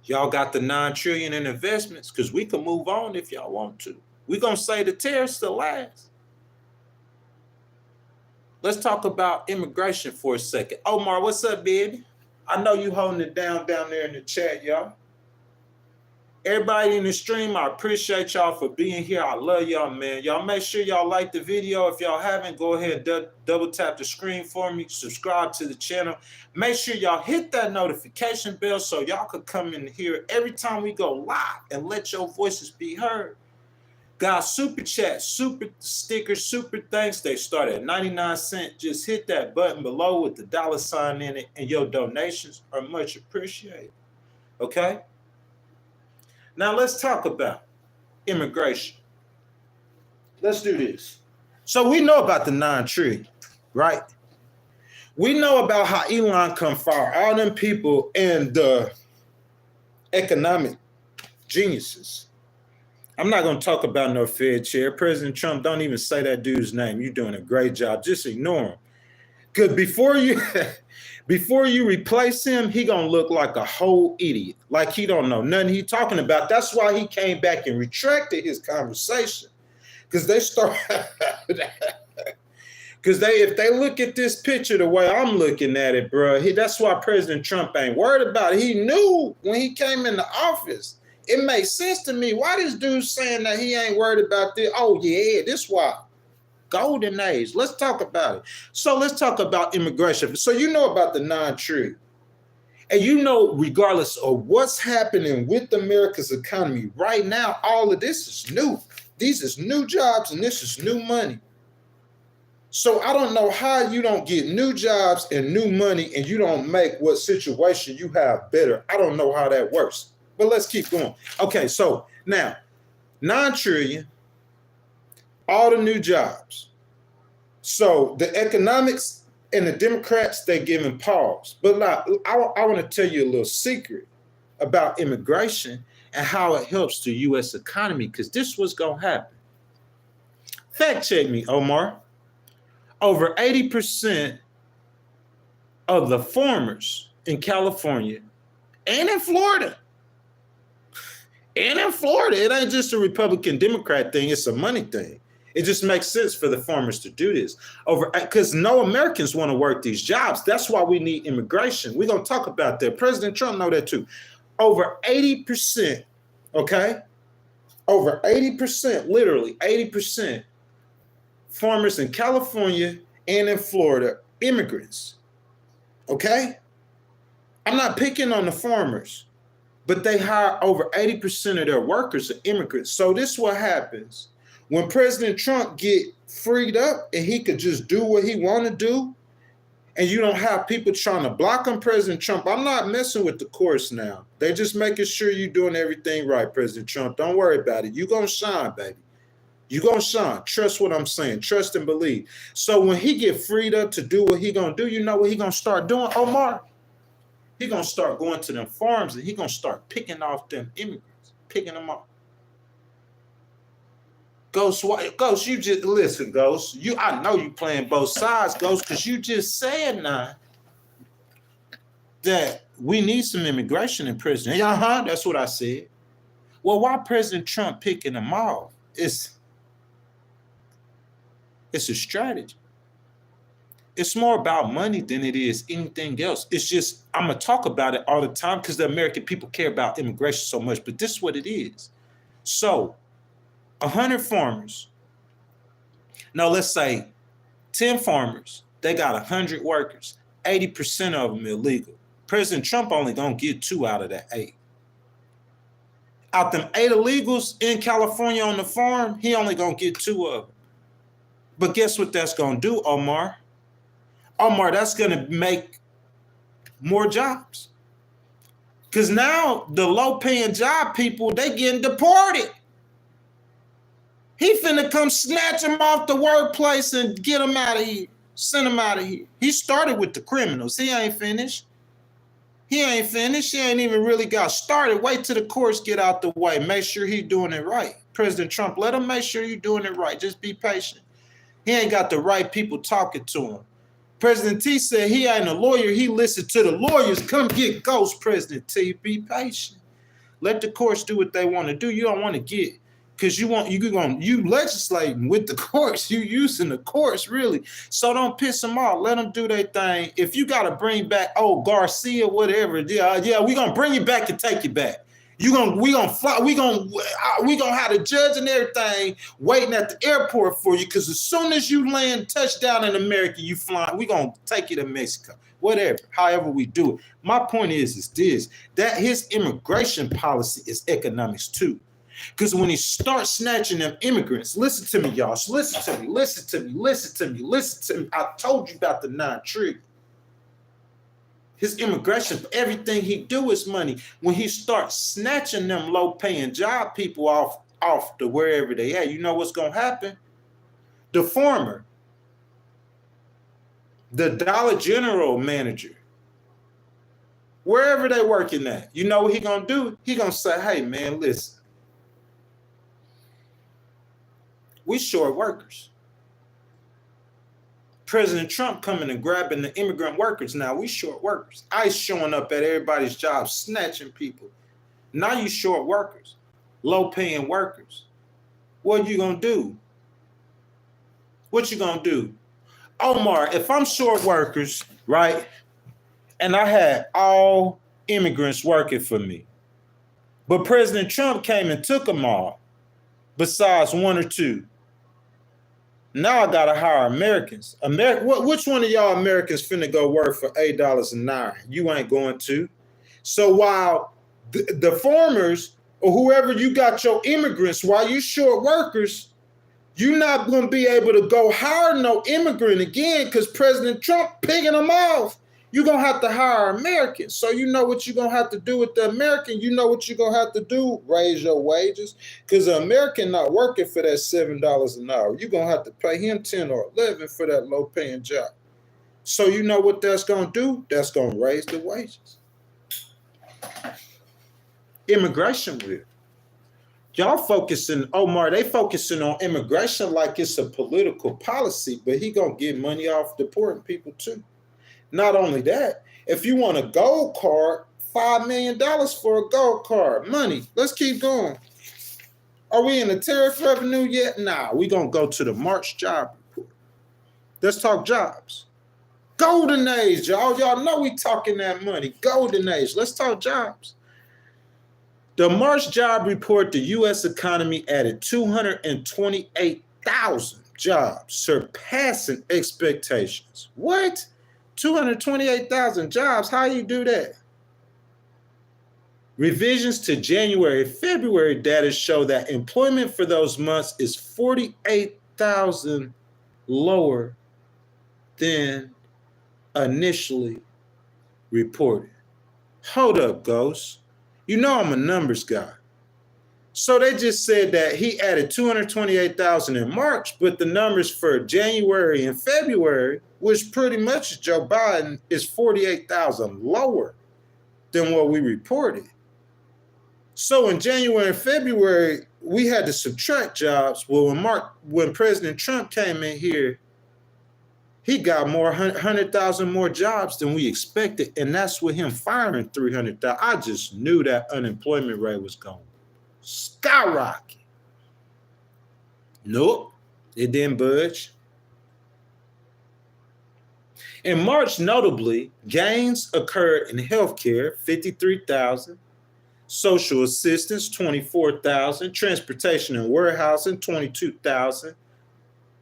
Y'all got the $9 trillion in investments, because we can move on if y'all want to. We're going to say the tariffs still last. Let's talk about immigration for a second. Omar, what's up, baby? I know you holding it down there in the chat, y'all. Everybody in the stream, I appreciate y'all for being here. I love y'all, man. Y'all make sure y'all like the video. If y'all haven't, go ahead and double tap the screen for me. Subscribe to the channel. Make sure y'all hit that notification bell so y'all could come in here every time we go live and let your voices be heard. Guys, super chat, super stickers, super thanks. They start at 99 cents. Just hit that button below with the $sign in it, and your donations are much appreciated. Okay? Now let's talk about immigration. Let's do this. So we know about the $9 trillion, right? We know about how Elon come fire all them people and the economic geniuses. I'm not going to talk about no Fed chair. President Trump, don't even say that dude's name. You're doing a great job. Just ignore him. Because before you replace him, he going to look like a whole idiot. Like he don't know nothing he talking about. That's why he came back and retracted his conversation. Because they start... Because if they look at this picture the way I'm looking at it, bro, that's why President Trump ain't worried about it. He knew when he came into office. It makes sense to me. Why this dude saying that he ain't worried about this? Oh, yeah, this why. Golden age. Let's talk about it. So let's talk about immigration. So you know about the $9 trillion. And you know, regardless of what's happening with America's economy right now, all of this is new. These is new jobs and this is new money. So I don't know how you don't get new jobs and new money and you don't make what situation you have better. I don't know how that works. But let's keep going. Okay, so now, $9 trillion, all the new jobs. So the economics and the Democrats, they're giving pause. But now, I want to tell you a little secret about immigration and how it helps the U.S. economy, because this was going to happen. Fact check me, Omar. Over 80% of the farmers in California and in Florida, it ain't just a Republican Democrat thing, it's a money thing. It just makes sense for the farmers to do this. Because no Americans want to work these jobs. That's why we need immigration. We're going to talk about that. President Trump know that too. Over 80%, okay? Over 80%, literally 80%, farmers in California and in Florida, immigrants, okay? I'm not picking on the farmers, but they hire over 80% of their workers are immigrants. So this is what happens. When President Trump get freed up and he could just do what he want to do, and you don't have people trying to block him, President Trump, I'm not messing with the course now. They're just making sure you're doing everything right, President Trump. Don't worry about it. You're going to shine, baby. You're going to shine. Trust what I'm saying. Trust and believe. So when he get freed up to do what he going to do, you know what he going to start doing, Omar? He going to start going to them farms and he going to start picking off them immigrants, picking them off. Ghost, you just, listen, Ghost. I know you playing both sides, Ghost, because you just said now that we need some immigration in prison. That's what I said. Well, why President Trump picking them off? It's a strategy. It's more about money than it is anything else. It's just, I'm going to talk about it all the time because the American people care about immigration so much, but this is what it is. So 100 farmers, no, let's say 10 farmers, they got 100 workers, 80% of them illegal. President Trump only gonna get 2 out of that 8. Out them 8 illegals in California on the farm, he only gonna get 2 of them. But guess what that's gonna do, Omar? Omar, that's gonna make more jobs. Because now the low-paying job people, they getting deported. He finna come snatch them off the workplace and get them out of here. Send them out of here. He started with the criminals. He ain't finished. He ain't even really got started. Wait till the courts get out the way. Make sure he's doing it right. President Trump, let him make sure you're doing it right. Just be patient. He ain't got the right people talking to him. President T said he ain't a lawyer. He listened to the lawyers. Come get ghost, President T. Be patient. Let the courts do what they want to do. You don't want to get, because you legislating with the courts. You using the courts, really. So don't piss them off. Let them do their thing. If you got to bring back, Garcia, whatever, yeah, we going to bring you back and take you back. We gonna have the judge and everything waiting at the airport for you, because as soon as you land touchdown in America, you flying. We gonna take you to Mexico, whatever. However we do it. My point is this: that his immigration policy is economics too, because when he starts snatching them immigrants, listen to me, y'all. Listen to me. I told you about the 9 trillion. His immigration, everything he do is money. When he starts snatching them low-paying job people off to wherever they at, you know what's going to happen? The farmer, the Dollar General manager, wherever they working at, you know what he going to do? He going to say, hey, man, listen. We short workers. President Trump coming and grabbing the immigrant workers. Now we short workers. ICE showing up at everybody's job, snatching people. Now you short workers, low-paying workers. What you gonna do? What you gonna do? Omar, if I'm short workers, right, and I had all immigrants working for me, but President Trump came and took them all, besides 1 or 2. Now I gotta hire Americans. Which one of y'all Americans finna go work for $8 an hour? You ain't going to. So while the farmers or whoever you got your immigrants, while you short workers, you're not gonna be able to go hire no immigrant again because President Trump picking them off. You're gonna have to hire Americans. So you know what you're gonna have to do with the American. You know what you're gonna have to do? Raise your wages. Because the American not working for that $7 an hour. You're gonna have to pay him 10 or 11 for that low paying job. So you know what that's gonna do? That's gonna raise the wages. Immigration will. Y'all focusing, Omar, they focusing on immigration like it's a political policy, but he gonna get money off deporting people too. Not only that, if you want a gold card, $5 million for a gold card. Money. Let's keep going. Are we in the tariff revenue yet? Nah, we going to go to the March job report. Let's talk jobs. Golden age, y'all. Y'all know we talking that money. Golden age. Let's talk jobs. The March job report, the U.S. economy added 228,000 jobs, surpassing expectations. What? 228,000 jobs. How you do that? Revisions to January, February data show that employment for those months is 48,000 lower than initially reported. Hold up, Ghost. You know I'm a numbers guy. So they just said that he added 228,000 in March, but the numbers for January and February, which pretty much Joe Biden, is 48,000 lower than what we reported. So in January and February, we had to subtract jobs. Well, when President Trump came in here He got more 100,000 more jobs than we expected, and that's with him firing 300,000. I just knew that unemployment rate was going to skyrocket. Nope, it didn't budge. In March, notably, gains occurred in healthcare, 53,000, social assistance, 24,000, transportation and warehousing, 22,000,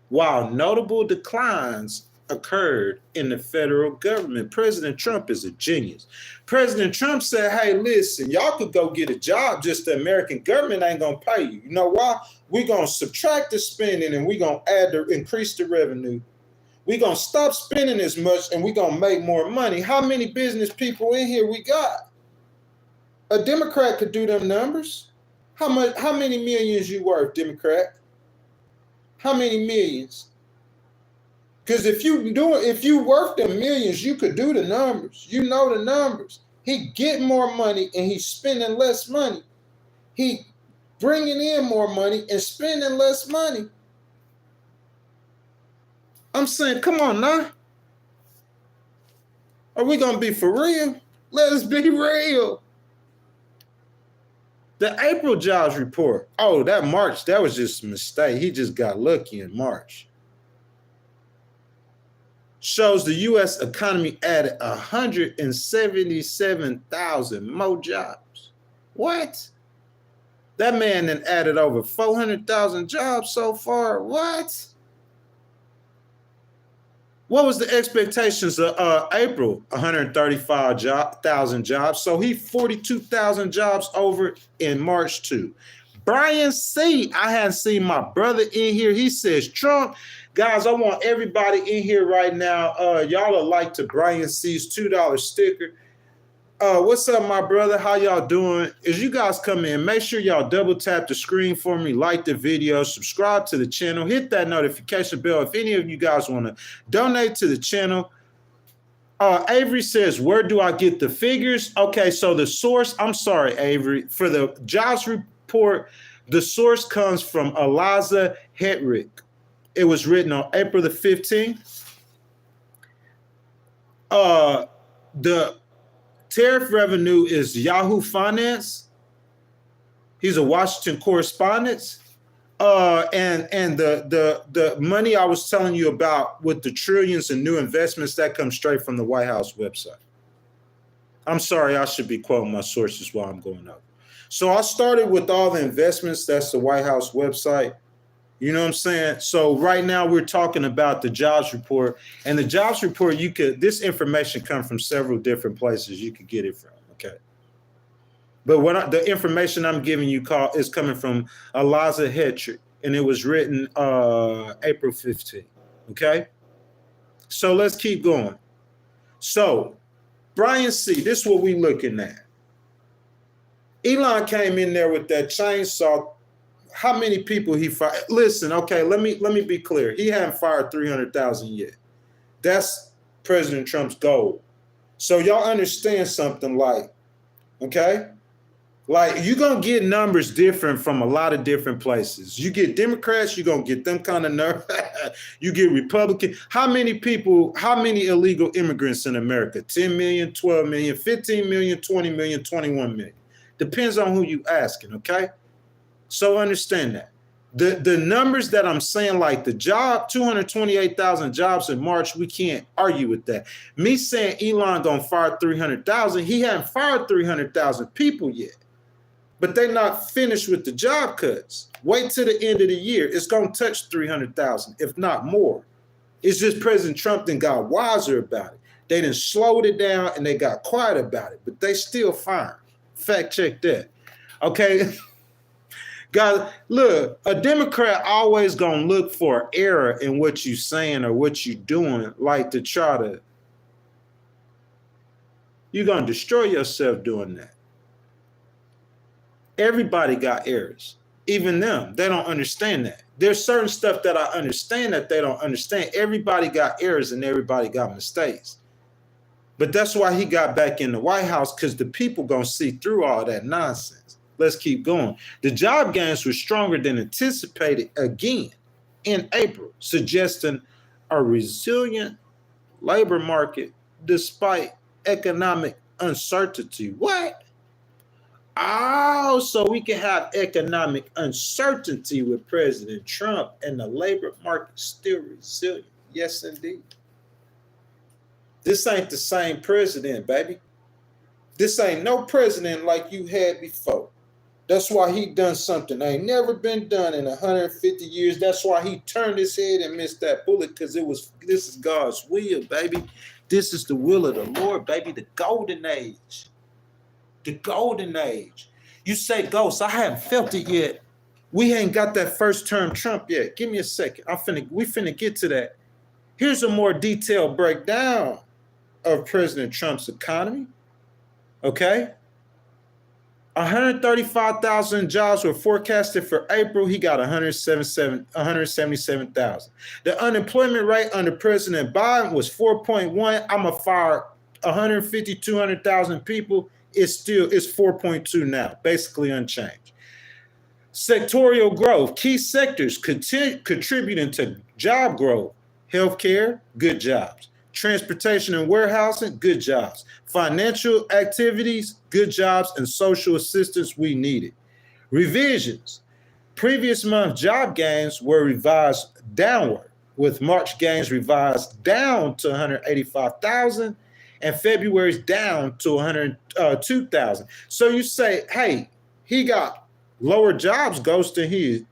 while notable declines occurred in the federal government. President Trump is a genius. President Trump said, hey, listen, y'all could go get a job, just the American government ain't going to pay you. You know why? We're going to subtract the spending and we're going to increase the revenue. We're going to stop spending as much and we're going to make more money. How many business people in here we got? A Democrat could do them numbers. How many millions you worth, Democrat? How many millions? Because if you worth the millions, you could do the numbers. You know the numbers. He get more money and he's spending less money. He bringing in more money and spending less money. I'm saying, come on now. Are we going to be for real? Let us be real. The April jobs report. Oh, that March, that was just a mistake. He just got lucky in March. Shows the U.S. economy added 177,000 more jobs. What? That man then added over 400,000 jobs so far. What? What was the expectations of April? 135,000 jobs. So he 42,000 jobs over in March too. Brian C. I hadn't seen my brother in here. He says, Trump, guys, I want everybody in here right now. Y'all are like to Brian C's $2 sticker. What's up, my brother? How y'all doing? As you guys come in, make sure y'all double tap the screen for me, like the video, subscribe to the channel, hit that notification bell. If any of you guys want to donate to the channel. Avery says, where do I get the figures? Okay, so the source, I'm sorry, Avery, for the jobs report, the source comes from Eliza Hedrick. It was written on April the 15th. The tariff revenue is Yahoo Finance. He's a Washington correspondent. And the money I was telling you about with the trillions and new investments, that comes straight from the White House website. I'm sorry, I should be quoting my sources while I'm going up. So I started with all the investments. That's the White House website. You know what I'm saying? So right now we're talking about the jobs report, and the jobs report, this information comes from several different places you could get it from. Okay. But the information I'm giving you is coming from Eliza Hedrick, and it was written April 15th. Okay. So let's keep going. So Brian C., this is what we're looking at. Elon came in there with that chainsaw. How many people he fired? Listen, okay, let me be clear. He hadn't fired 300,000 yet. That's President Trump's goal. So y'all understand something okay? You're going to get numbers different from a lot of different places. You get Democrats, you're going to get them kind of numbers. You get Republicans. How many illegal immigrants in America? 10 million, 12 million, 15 million, 20 million, 21 million. Depends on who you asking, okay? So understand that. The numbers that I'm saying, like the job, 228,000 jobs in March, we can't argue with that. Me saying Elon gonna fire 300,000, he hadn't fired 300,000 people yet. But they're not finished with the job cuts. Wait till the end of the year. It's gonna touch 300,000, if not more. It's just President Trump then got wiser about it. They done slowed it down and they got quiet about it, but they still firing. Fact check that. Okay. Guys, look, a Democrat always gonna look for error in what you saying or what you doing, like to try to. You're gonna destroy yourself doing that. Everybody got errors, even them. They don't understand that. There's certain stuff that I understand that they don't understand. Everybody got errors and everybody got mistakes. But that's why he got back in the White House, because the people gonna see through all that nonsense. Let's keep going. The job gains were stronger than anticipated again in April, suggesting a resilient labor market despite economic uncertainty. What? Oh, so we can have economic uncertainty with President Trump and the labor market still resilient. Yes, indeed. This ain't the same president, baby. This ain't no president like you had before. That's why he done something ain't never been done in 150 years. That's why he turned his head and missed that bullet, because this is God's will, baby. This is the will of the Lord, baby. The golden age. The golden age. You say, Ghost, I haven't felt it yet. We ain't got that first term Trump yet. Give me a second. We finna get to that. Here's a more detailed breakdown of President Trump's economy. Okay? 135,000 jobs were forecasted for April. He got 177,000. The unemployment rate under President Biden was 4.1. I'm going to fire 150, 200,000 people. It's 4.2 now, basically unchanged. Sectorial growth, key sectors contributing to job growth: healthcare, good jobs; transportation and warehousing, good jobs; financial activities, good jobs; and social assistance, we need it. Revisions: previous month job gains were revised downward, with March gains revised down to 185,000 and February's down to 102,000. So you say, hey, he got lower jobs, Ghost, than he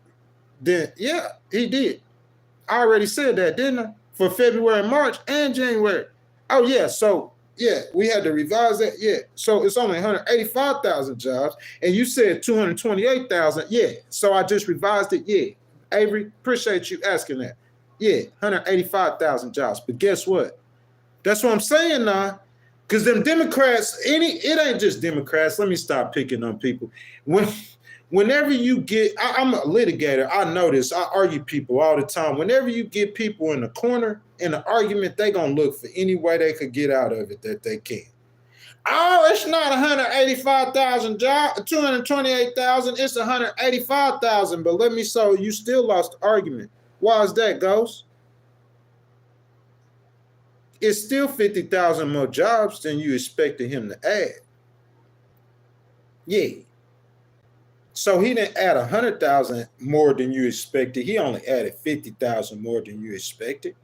did. Yeah, he did. I already said that, didn't I? For February, March, and January. Oh, yeah. So, yeah, we had to revise that. Yeah. So it's only 185,000 jobs. And you said 228,000. Yeah. So I just revised it. Yeah. Avery, appreciate you asking that. Yeah, 185,000 jobs. But guess what? That's what I'm saying now. Because them Democrats, it ain't just Democrats. Let me stop picking on people. Whenever you get, I'm a litigator. I know this. I argue people all the time. Whenever you get people in the corner in an argument, they going to look for any way they could get out of it that they can. Oh, it's not 185,000 jobs, 228,000. It's 185,000. But let me show you still lost the argument. Why is that, Ghost? It's still 50,000 more jobs than you expected him to add. Yeah. So he didn't add 100,000 more than you expected. He only added 50,000 more than you expected.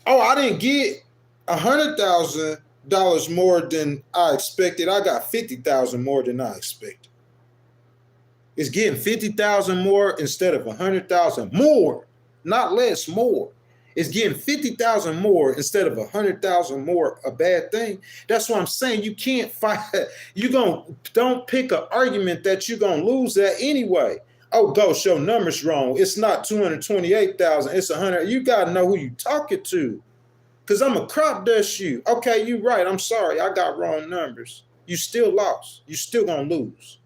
Oh, I didn't get $100,000 more than I expected. I got 50,000 more than I expected. It's getting 50,000 more instead of 100,000 more, not less, more. It's getting 50,000 more instead of 100,000 more, a bad thing. That's what I'm saying. You can't fight. Don't pick an argument that you're going to lose that anyway. Oh, Ghost, your number's wrong. It's not 228,000. It's 100. You got to know who you talking to, because I'm a crop dust you. Okay, you right. I'm sorry. I got wrong numbers. You still lost. You still going to lose.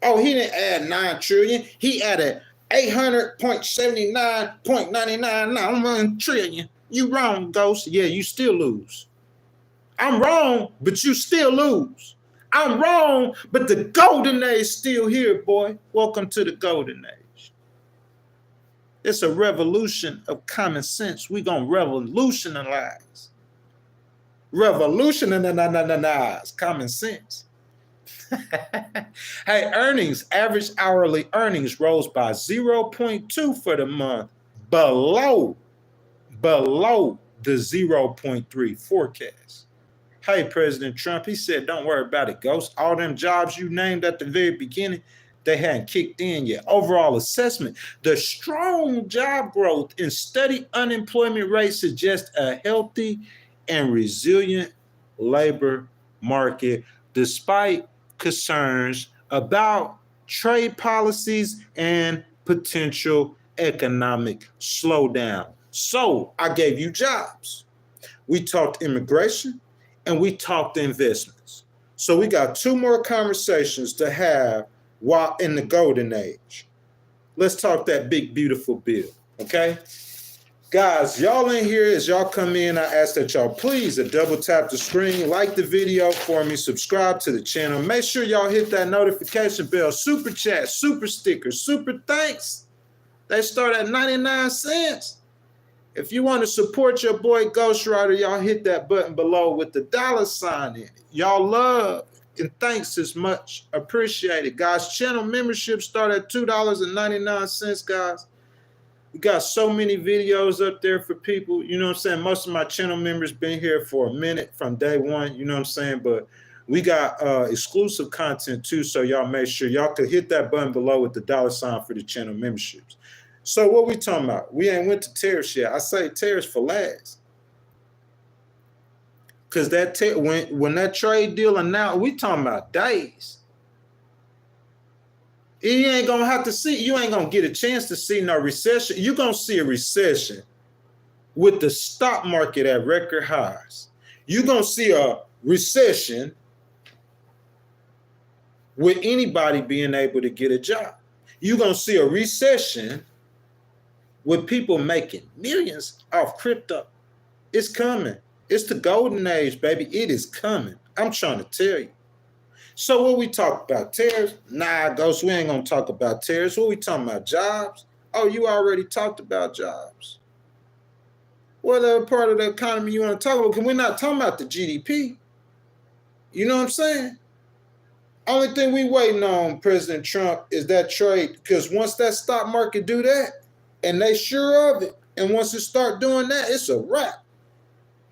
Oh, he didn't add 9 trillion. He added 800.79.99 trillion. You wrong, Ghost. Yeah, you still lose. I'm wrong, but you still lose. I'm wrong, but the golden age still here, boy. Welcome to the golden age. It's a revolution of common sense. We're going to revolutionize. Revolutionize common sense. Hey, average hourly earnings rose by 0.2 for the month, below the 0.3 forecast. Hey, President Trump, he said, don't worry about it, Ghost. All them jobs you named at the very beginning, they hadn't kicked in yet. Overall assessment, the strong job growth and steady unemployment rate suggest a healthy and resilient labor market, despite concerns about trade policies and potential economic slowdown. So I gave you jobs. We talked immigration and we talked investments. So we got 2 more conversations to have while in the golden age. Let's talk that big, beautiful bill, okay? Guys, y'all in here, as y'all come in, I ask that y'all please double tap the screen, like the video for me, subscribe to the channel. Make sure y'all hit that notification bell, super chat, super stickers, super thanks. They start at 99 cents. If you want to support your boy Ghostwriter, y'all hit that button below with the $ in it. Y'all love and thanks is much appreciated, guys. Channel membership start at $2.99, guys. We got so many videos up there for people. You know what I'm saying? Most of my channel members been here for a minute from day one. You know what I'm saying? But we got exclusive content too. So y'all make sure y'all could hit that button below with the $ for the channel memberships. So what we talking about? We ain't went to tariffs yet. I say tariffs for last. Because that when that trade deal announced, we talking about days. You ain't gonna have to see, you ain't gonna get a chance to see no recession. You're gonna see a recession with the stock market at record highs. You're gonna see a recession with anybody being able to get a job. You're gonna see a recession with people making millions off crypto. It's coming. It's the golden age, baby. It is coming. I'm trying to tell you. So what we talk about? Tariffs? Nah, Ghost, we ain't gonna talk about tariffs. What we talking about? Jobs? Oh, you already talked about jobs. What other part of the economy you want to talk about? Because we're not talking about the GDP. You know what I'm saying? Only thing we waiting on, President Trump, is that trade. Because once that stock market do that, and they sure of it, and once it start doing that, it's a wrap.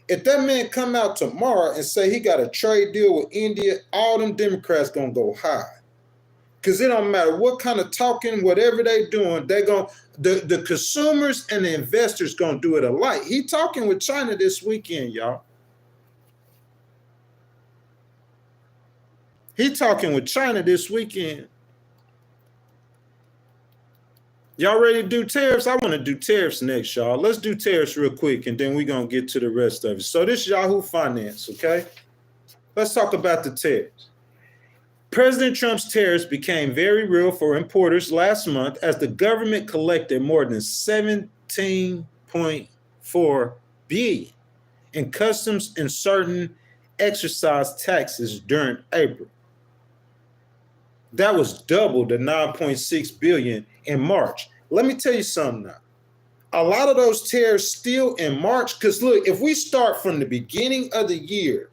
If that man come out tomorrow and say he got a trade deal with India, all them Democrats gonna go high. Because it don't matter what kind of talking, whatever they doing, they gonna the consumers and the investors gonna do it alike. He talking with China this weekend, y'all. He talking with China this weekend. Y'all ready to do tariffs? I want to do tariffs next, y'all. Let's do tariffs real quick, and then we're going to get to the rest of it. So this is Yahoo Finance, okay? Let's talk about the tariffs. President Trump's tariffs became very real for importers last month as the government collected more than $17.4 billion in customs and certain excise taxes during April. That was double the $9.6 billion in March. Let me tell you something now. A lot of those tariffs still in March, because look, if we start from the beginning of the year,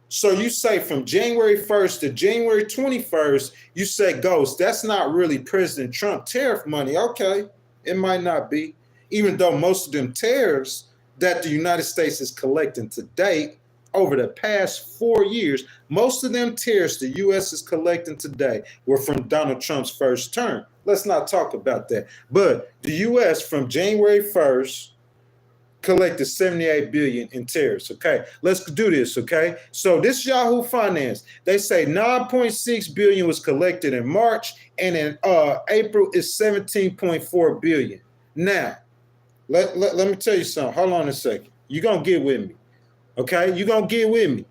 so you say from January 1st to January 21st, you say, Ghost, that's not really President Trump tariff money. Okay, it might not be, even though most of them tariffs that the United States is collecting to date over the past 4 years, most of them tariffs the U.S. is collecting today were from Donald Trump's first term. Let's not talk about that. But the U.S. from January 1st collected $78 billion in tariffs. Okay, let's do this. Okay, so this Yahoo Finance, they say $9.6 billion was collected in March, and in April is $17.4 billion. Now, let me tell you something. Hold on a second. You're gonna get with me. Okay, you're gonna get with me.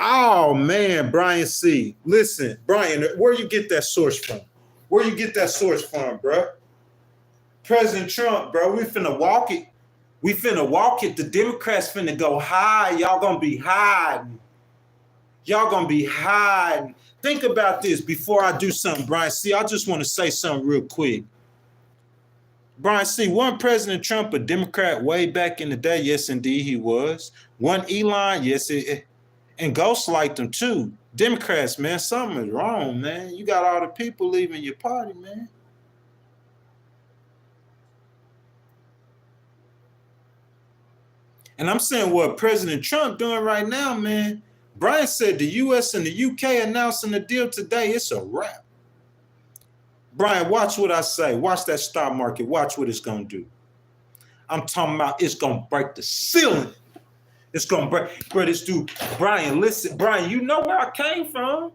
Oh man, Brian C. Listen, Brian, where you get that source from? Where you get that source from, bro? President Trump, bro, we finna walk it. We finna walk it. The Democrats finna go high. Y'all gonna be hiding. Y'all gonna be hiding. Think about this before I do something, Brian C. I just want to say something real quick. Brian C., wasn't President Trump a Democrat way back in the day? Yes, indeed, he was. One Elon, yes, and Ghost liked him too. Democrats, man, something is wrong, man. You got all the people leaving your party, man. And I'm saying what President Trump doing right now, man. Brian said the U.S. and the UK announcing the deal today. It's a wrap. Brian, watch what I say. Watch that stock market. Watch what it's going to do. I'm talking about it's going to break the ceiling. It's going to break. Bro, this dude, Brian, listen. Brian, you know where I came from.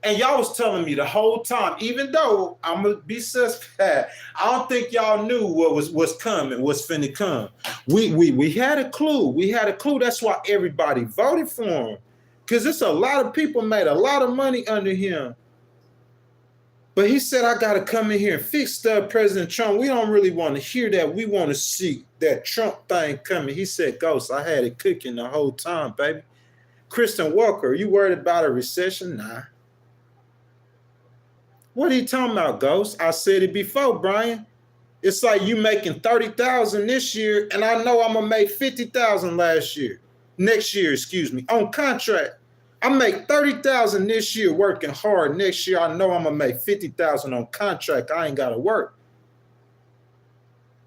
And y'all was telling me the whole time, even though I'm going to be suspect, I don't think y'all knew what was coming, what's finna come. We had a clue. We had a clue. That's why everybody voted for him. Because it's a lot of people made a lot of money under him. But he said, I got to come in here and fix stuff, President Trump. We don't really want to hear that. We want to see that Trump thing coming. He said, Ghost, I had it cooking the whole time, baby. Kristen Walker, are you worried about a recession? Nah. What are you talking about, Ghost? I said it before, Brian. It's like you making 30,000 this year, and I know I'm gonna make 50,000 next year, excuse me, on contract. I make 30,000 this year working hard. Next year, I know I'm gonna make 50,000 on contract. I ain't gotta work.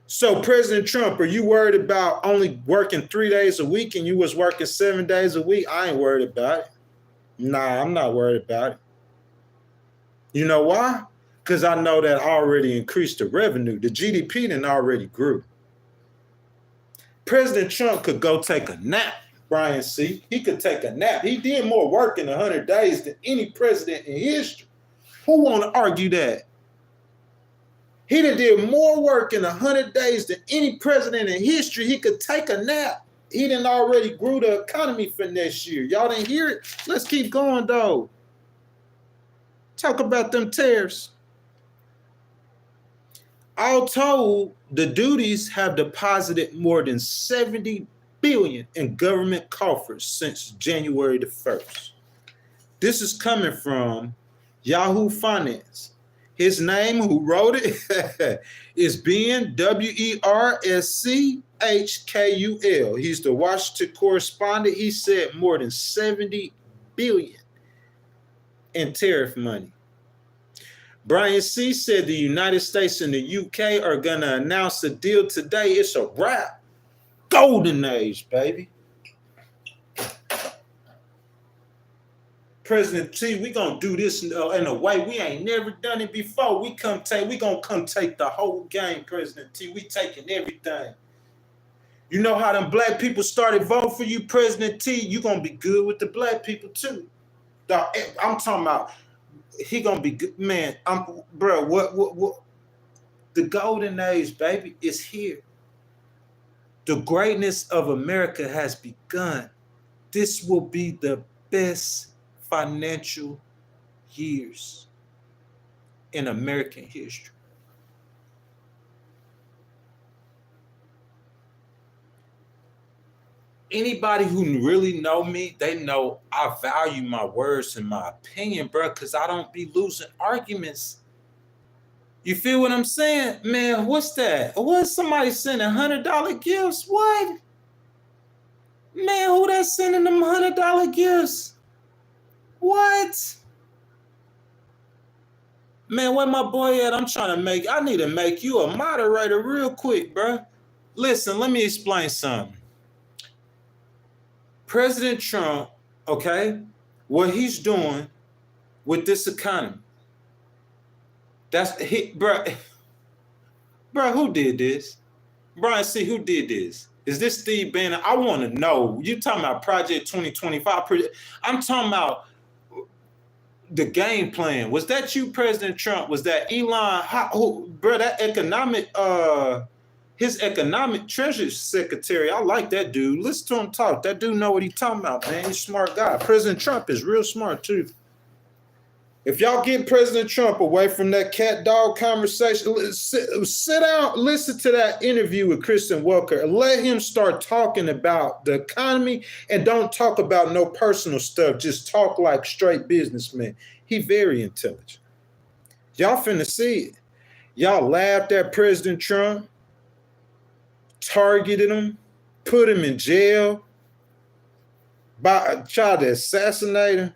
So President Trump, are you worried about only working 3 days a week and you was working 7 days a week? I ain't worried about it. Nah, I'm not worried about it. You know why? Because I know that already increased the revenue. The GDP then already grew. President Trump could go take a nap, Brian C. He could take a nap. He did more work in 100 days than any president in history. Who want to argue that? He did more work in 100 days than any president in history. He could take a nap. He didn't already grew the economy for next year. Y'all didn't hear it? Let's keep going, though. Talk about them tariffs. All told, the duties have deposited more than $70 billion in government coffers since January the 1st. This is coming from Yahoo Finance. His name, who wrote it, is Ben Werschkuhl. He's the Washington correspondent. He said more than $70 billion in tariff money. Brian C. said the United States and the UK are going to announce a deal today. It's a wrap. Golden age, baby. President T, we going to do this in a way we ain't never done it before. We going to come take the whole game, President T. We taking everything. You know how them black people started voting for you, President T? You going to be good with the black people, too. I'm talking about... He gonna be good, man. Bro. What? The golden age, baby, is here. The greatness of America has begun. This will be the best financial years in American history. Anybody who really know me, they know I value my words and my opinion, bro, because I don't be losing arguments. You feel what I'm saying? Man, what's that? What, somebody sending $100 gifts? What? Man, who that sending them $100 gifts? What? Man, where my boy at? I need to make you a moderator real quick, bro. Listen, let me explain something. President Trump, okay, what he's doing with this economy, bro, who did this? Brian C., who did this? Is this Steve Bannon? I want to know. You talking about Project 2025? I'm talking about the game plan. Was that you, President Trump? Was that Elon? Bro, that economic... His economic treasury secretary, I like that dude. Listen to him talk. That dude know what he's talking about, man. He's a smart guy. President Trump is real smart, too. If y'all get President Trump away from that cat-dog conversation, sit down, listen to that interview with Kristen Welker, and let him start talking about the economy and don't talk about no personal stuff. Just talk like straight businessman. He very intelligent. Y'all finna see it. Y'all laughed at President Trump, targeted him, put him in jail, tried to assassinate him.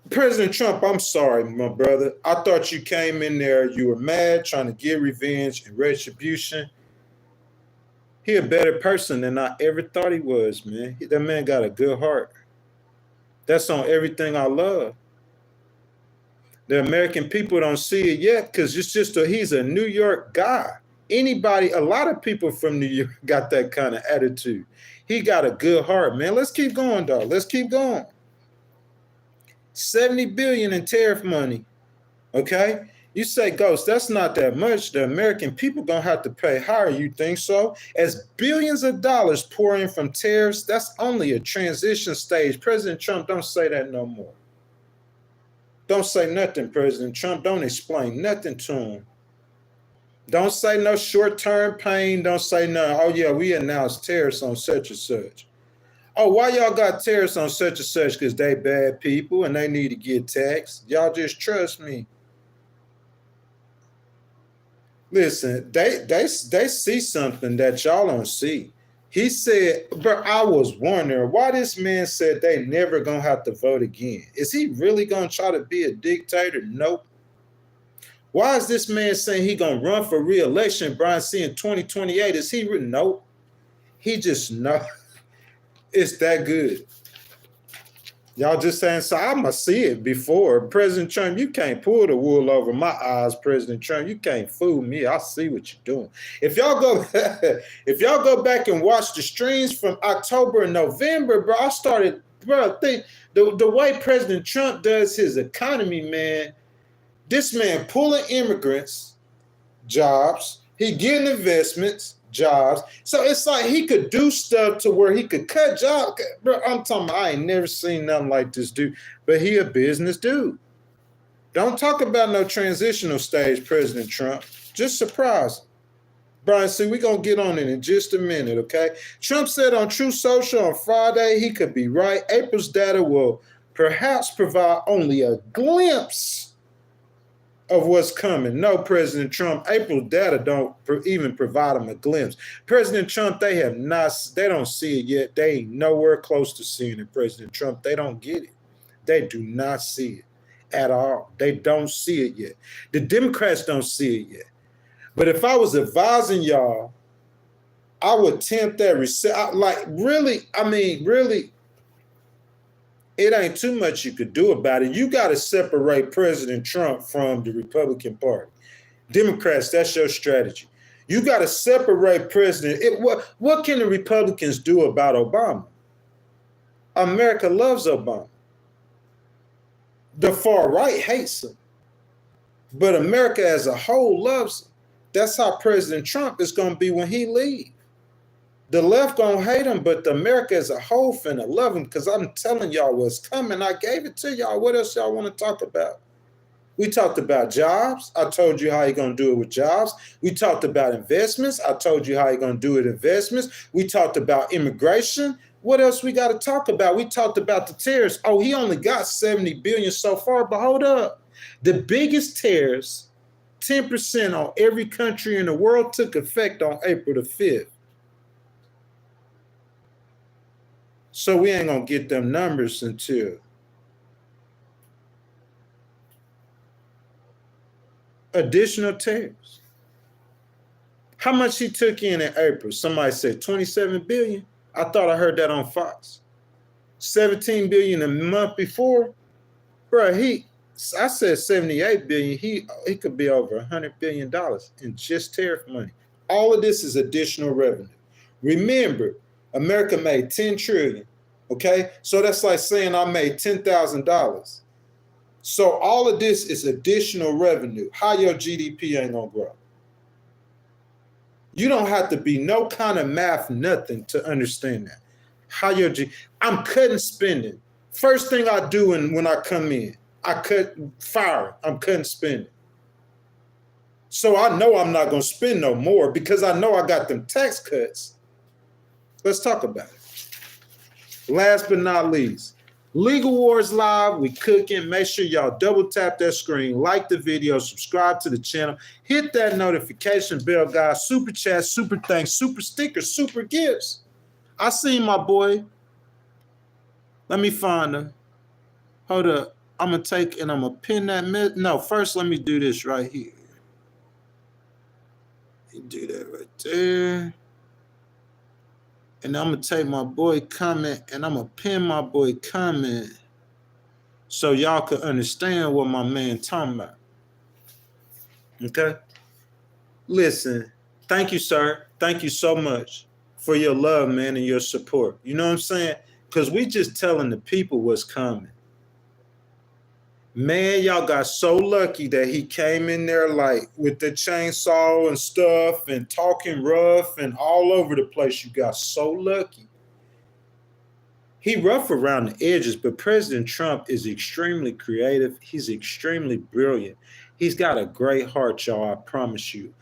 President Trump, I'm sorry, my brother. I thought you came in there, you were mad, trying to get revenge and retribution. He a better person than I ever thought he was, man. That man got a good heart. That's on everything I love. The American people don't see it yet because he's a New York guy. A lot of people from New York got that kind of attitude. He got a good heart, man. Let's keep going, dog. Let's keep going. $70 billion in tariff money. Okay? You say, Ghost, that's not that much. The American people gonna have to pay higher. You think so? As billions of dollars pour in from tariffs, that's only a transition stage. President Trump, don't say that no more. Don't say nothing, President Trump. Don't explain nothing to him. Don't say no short-term pain. Don't say no, oh yeah, we announced tariffs on such and such. Oh, why y'all got tariffs on such and such? Because they bad people and they need to get taxed. Y'all just trust me. Listen, they see something that y'all don't see. He said, but I was wondering why this man said they never gonna have to vote again. Is he really gonna try to be a dictator? Nope. Why is this man saying he gonna run for re-election, Brian C, in 2028? Is he nope? He just know it's that good. Y'all just saying, so I must see it before. President Trump, you can't pull the wool over my eyes, President Trump. You can't fool me. I see what you're doing. If y'all go back and watch the streams from October and November, bro, I started, bro, think the way President Trump does his economy, man, this man pulling immigrants, jobs, he getting investments, jobs. So it's like he could do stuff to where he could cut jobs. Bro, I'm talking about, I ain't never seen nothing like this dude, but he a business dude. Don't talk about no transitional stage, President Trump. Just surprise him. Brian, see, we're going to get on it in just a minute, okay? Trump said on True Social on Friday, he could be right. April's data will perhaps provide only a glimpse of what's coming. No, President Trump, April data don't even provide them a glimpse. President Trump, they don't see it yet. They ain't nowhere close to seeing it, President Trump. They don't get it. They do not see it at all. They don't see it yet. The Democrats don't see it yet. But if I was advising y'all, I would attempt that really, it ain't too much you could do about it. You got to separate President Trump from the Republican Party. Democrats, that's your strategy. You got to separate what can the Republicans do about Obama? America loves Obama. The far right hates him. But America as a whole loves him. That's how President Trump is going to be when he leaves. The left gonna hate him, but the America as a whole finna love him, because I'm telling y'all what's coming. I gave it to y'all. What else y'all want to talk about? We talked about jobs. I told you how he gonna do it with jobs. We talked about investments. I told you how he gonna do it with investments. We talked about immigration. What else we got to talk about? We talked about the tariffs. Oh, he only got $70 billion so far, but hold up. The biggest tariffs, 10% on every country in the world, took effect on April the 5th. So we ain't gonna get them numbers until additional tariffs. How much he took in April? Somebody said 27 billion. I thought I heard that on Fox. 17 billion a month before. Bro, I said 78 billion. He could be over $100 billion in just tariff money. All of this is additional revenue. Remember, America made 10 trillion. Okay, so that's like saying I made $10,000. So all of this is additional revenue. How your GDP ain't gonna grow? You don't have to be no kind of math, nothing to understand that. I'm cutting spending. First thing I do when I come in, I cut fire. I'm cutting spending. So I know I'm not gonna spend no more because I know I got them tax cuts. Let's talk about it. Last but not least, Legal Wars Live, we cooking. Make sure y'all double tap that screen, like the video, subscribe to the channel, hit that notification bell, guys. Super chat, super thanks, super stickers, super gifts. I seen my boy. Let me find him. Hold up. I'm going to take and I'm going to pin that. No, first let me do this right here. Do that right there. And I'm going to take my boy comment and I'm going to pin my boy comment so y'all can understand what my man talking about. Okay? Listen, thank you, sir. Thank you so much for your love, man, and your support. You know what I'm saying? Because we just telling the people what's coming. Man, y'all got so lucky that he came in there like with the chainsaw and stuff and talking rough and all over the place. You got so lucky. He rough around the edges, but President Trump is extremely creative. He's extremely brilliant. He's got a great heart, y'all, I promise you.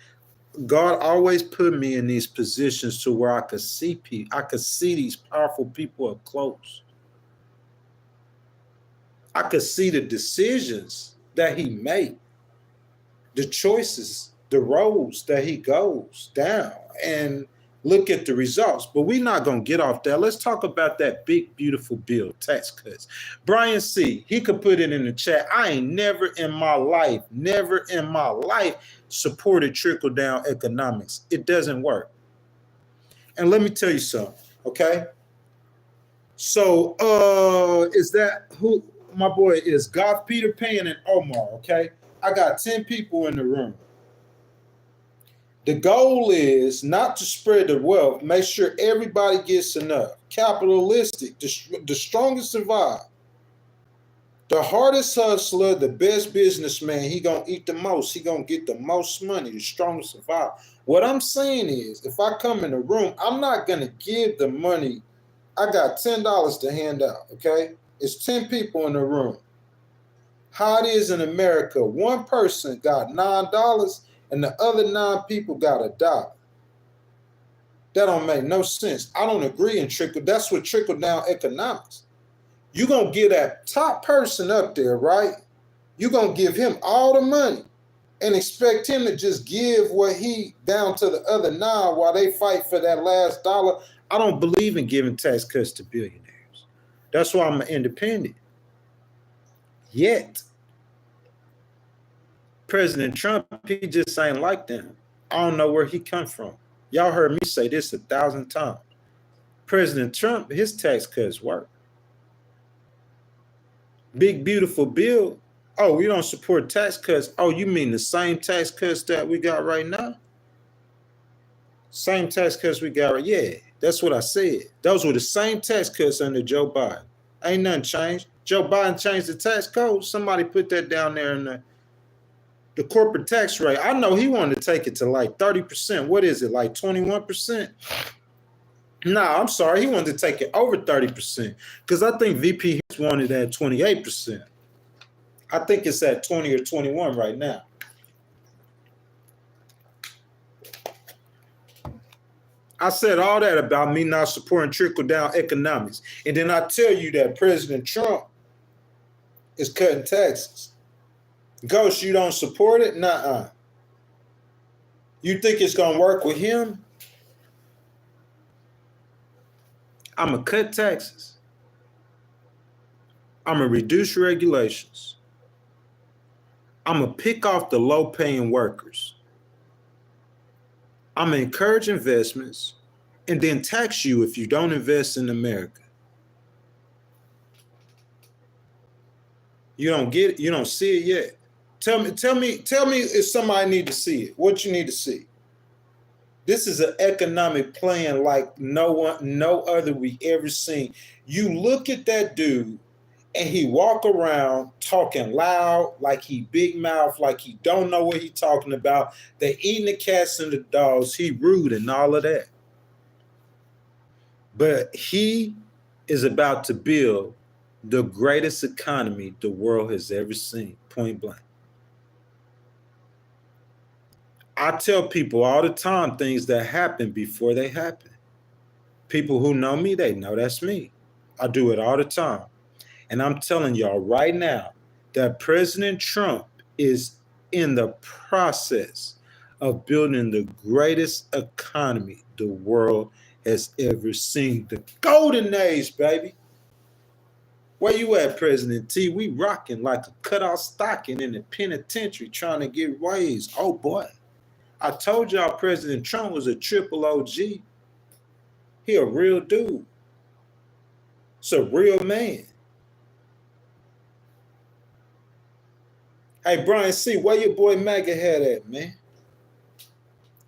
God always put me in these positions to where I could see people. I could see these powerful people up close. I could see the decisions that he made, the choices the roads that he goes down and look at the results. But we're not going to get off that. Let's talk about that big, beautiful bill, tax cuts. Brian C., he could put it in the chat. I ain't never in my life supported trickle-down economics. It doesn't work. And let me tell you something, okay? So is that who my boy is? Goth, Peter Pan, and Omar, okay? I got 10 people in the room. The goal is not to spread the wealth, make sure everybody gets enough. Capitalistic, the strongest survive. The hardest hustler, the best businessman, he gonna eat the most. He gonna get the most money, the strongest survive. What I'm saying is, if I come in the room, I'm not gonna give the money. I got $10 to hand out, okay? It's 10 people in the room. How it is in America, one person got $9 and the other 9 people got $1. That don't make no sense. I don't agree in trickle. That's what trickle down economics. You're going to give that top person up there, right? You're going to give him all the money and expect him to just give what he down to the other 9 while they fight for that last dollar. I don't believe in giving tax cuts to billionaires. That's why I'm an independent. Yet, President Trump, he just ain't like them. I don't know where he come from. Y'all heard me say this 1,000 times. President Trump, his tax cuts work. Big, beautiful bill. Oh, we don't support tax cuts. Oh, you mean the same tax cuts that we got right now? Same tax cuts we got right. Yeah, that's what I said. Those were the same tax cuts under Joe Biden. Ain't nothing changed. Joe Biden changed the tax code. Somebody put that down there in the corporate tax rate. I know he wanted to take it to like 30%. What is it, like 21%? Nah, I'm sorry. He wanted to take it over 30% because I think VP wanted at 28%. I think it's at 20 or 21 right now. I said all that about me not supporting trickle-down economics. And then I tell you that President Trump is cutting taxes. Ghost, you don't support it? Nuh-uh. You think it's going to work with him? I'm going to cut taxes. I'm going to reduce regulations. I'm going to pick off the low-paying workers. I'm going to encourage investments and then tax you if you don't invest in America. You don't get it? You don't see it yet? Tell me if somebody need to see it. What you need to see? This is an economic plan like no other we ever seen. You look at that dude and he walk around talking loud, like he big mouth, like he don't know what he talking about. They eating the cats and the dogs. He rude and all of that. But he is about to build the greatest economy the world has ever seen, point blank. I tell people all the time things that happen before they happen. People who know me, they know that's me. I do it all the time. And I'm telling y'all right now that President Trump is in the process of building the greatest economy the world has ever seen. The golden age, baby. Where you at, President T? We rocking like a cutout stocking in the penitentiary trying to get raised. Oh, boy. I told y'all President Trump was a triple OG. He a real dude. It's a real man. Hey, Brian C., where your boy MAGA hat at, man?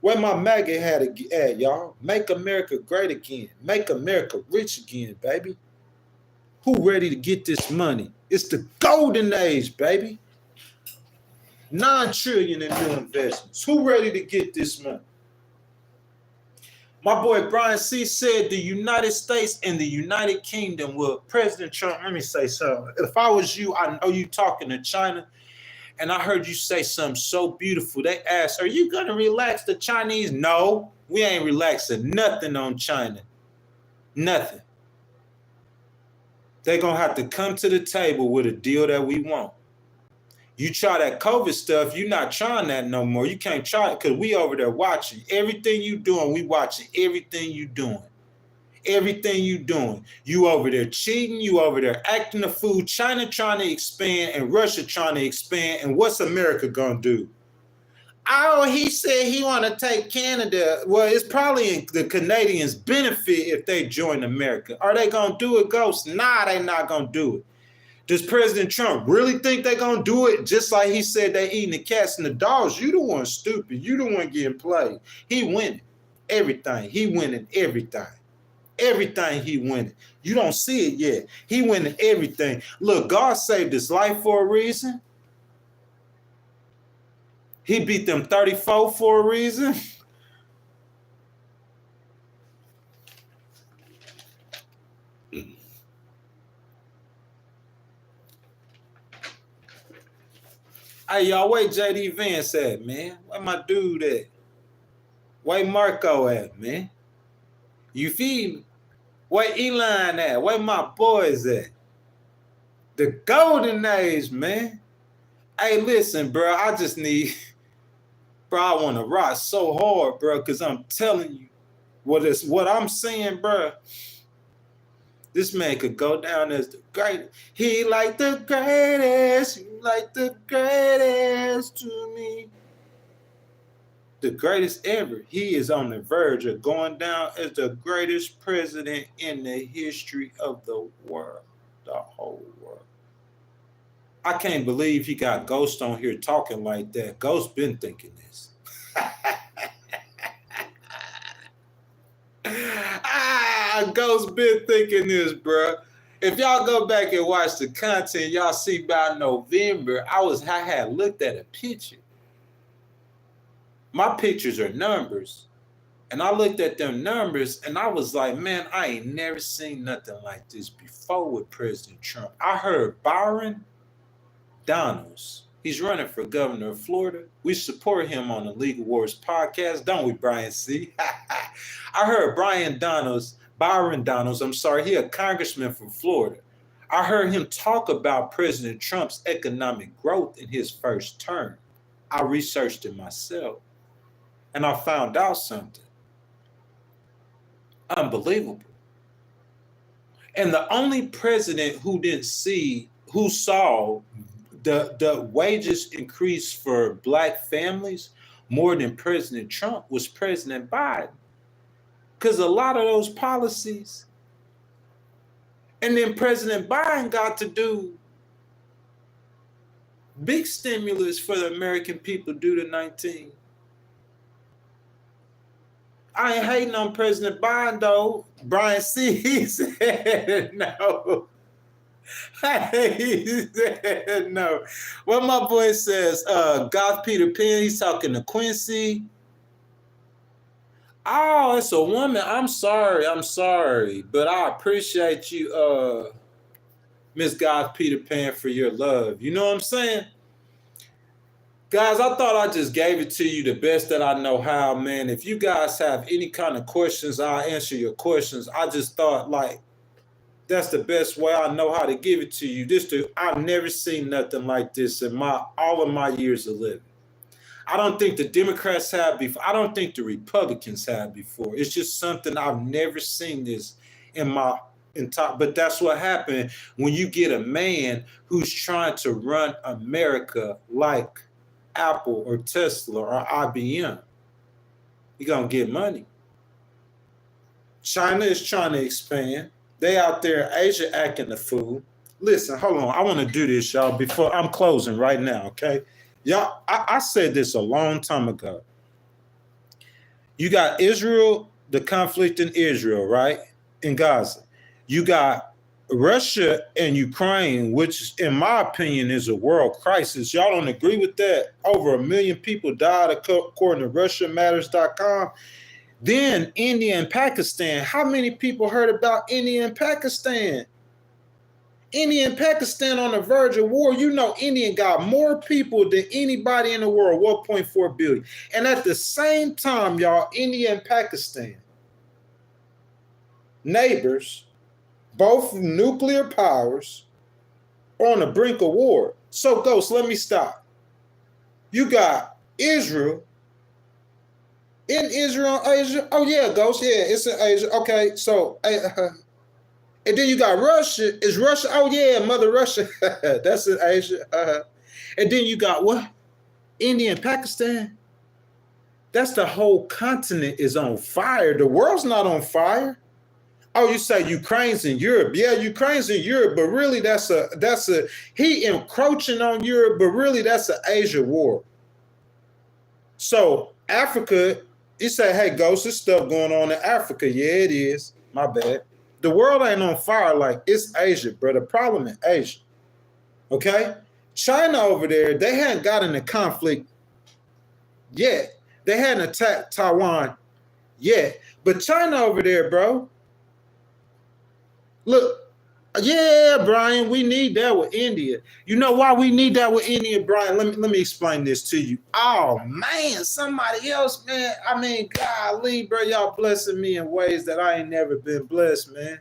Where my MAGA hat at, y'all? Make America great again. Make America rich again, baby. Who ready to get this money? It's the golden age, baby. $9 trillion in new investments. Who ready to get this money? My boy Brian C. said the United States and the United Kingdom will President Trump. Let me say something. If I was you, I know you talking to China, and I heard you say something so beautiful. They asked, are you going to relax the Chinese? No, we ain't relaxing nothing on China. Nothing. They're going to have to come to the table with a deal that we want. You try that COVID stuff, you're not trying that no more. You can't try it because we over there watching. Everything you doing, we watching everything you doing. Everything you doing. You over there cheating, you over there acting a fool, China trying to expand and Russia trying to expand. And what's America gonna do? Oh, he said he want to take Canada. Well, it's probably in the Canadians' benefit if they join America. Are they going to do it, Ghost? Nah, they not going to do it. Does President Trump really think they're going to do it? Just like he said they eating the cats and the dogs. You the one stupid. You the one getting played. He winning everything. He winning everything. Everything he winning. You don't see it yet. He winning everything. Look, God saved his life for a reason. He beat them 34 for a reason. Hey, y'all, where JD Vance at, man? Where my dude at? Where Marco at, man? You feel me? Where Elon at? Where my boys at? The golden age, man. Hey, listen, bro, I just need... Bro, I want to rock so hard, bro, because I'm telling you what I'm saying, bro. This man could go down as the greatest. He like the greatest. He like the greatest to me. The greatest ever. He is on the verge of going down as the greatest president in the history of the world. The whole world. I can't believe he got Ghost on here talking like that. Ghost been thinking this. Ghost been thinking this, bro. If y'all go back and watch the content, y'all see by November, I had looked at a picture. My pictures are numbers. And I looked at them numbers and I was like, man, I ain't never seen nothing like this before with President Trump. I heard Byron Donalds. He's running for governor of Florida. We support him on the Legal Wars podcast, don't we, Brian C? I heard Byron Donalds, he a congressman from Florida. I heard him talk about President Trump's economic growth in his first term. I researched it myself, and I found out something unbelievable. And the only president who saw the wages increase for black families more than President Trump was President Biden. Because a lot of those policies, and then President Biden got to do big stimulus for the American people due to 19. I ain't hating on President Biden though. Brian C. He said no. He said no. What my boy says, Goth Peter Pan, he's talking to Quincy. Oh, it's a woman. I'm sorry. But I appreciate you, Miss Goth Peter Pan, for your love. You know what I'm saying? Guys, I thought I just gave it to you the best that I know how, man. If you guys have any kind of questions, I'll answer your questions. I just thought, like, that's the best way I know how to give it to you. I've never seen nothing like this in all of my years of living. I don't think the Democrats have before. I don't think the Republicans have before. It's just something I've never seen this in my entire. But that's what happened when you get a man who's trying to run America like Apple or Tesla or IBM. You're going to get money. China is trying to expand. They out there in Asia acting the fool. Listen, hold on. I want to do this, y'all, before I'm closing right now, okay? Y'all, I said this a long time ago. You got Israel, the conflict in Israel, right? In Gaza. You got Russia and Ukraine, which in my opinion is a world crisis. Y'all don't agree with that? Over 1 million people died according to RussiaMatters.com. Then India and Pakistan. How many people heard about India and Pakistan? India and Pakistan on the verge of war. You know, India got more people than anybody in the world, 1.4 billion. And at the same time, y'all, India and Pakistan, neighbors, both nuclear powers, are on the brink of war. So, Ghost, let me stop. You got Israel. In Israel, Asia? Oh, yeah, Ghost. Yeah, it's in Asia. Okay, so, and then you got Russia. Is Russia? Oh, yeah, Mother Russia. That's in Asia. And then you got what? India and Pakistan. That's the whole continent is on fire. The world's not on fire. Oh, you say Ukraine's in Europe. Yeah, Ukraine's in Europe, but really that's a he encroaching on Europe, but really that's an Asia war. So Africa, you say, hey, Ghost, there's stuff going on in Africa. Yeah, it is. My bad. The world ain't on fire like it's Asia, bro. The problem in Asia. Okay? China over there, they hadn't gotten a conflict yet. They hadn't attacked Taiwan yet. But China over there, bro. Look, yeah, Brian, we need that with India. You know why we need that with India, Brian? Let me explain this to you. Oh, man, somebody else, man. I mean, golly, bro, y'all blessing me in ways that I ain't never been blessed, man.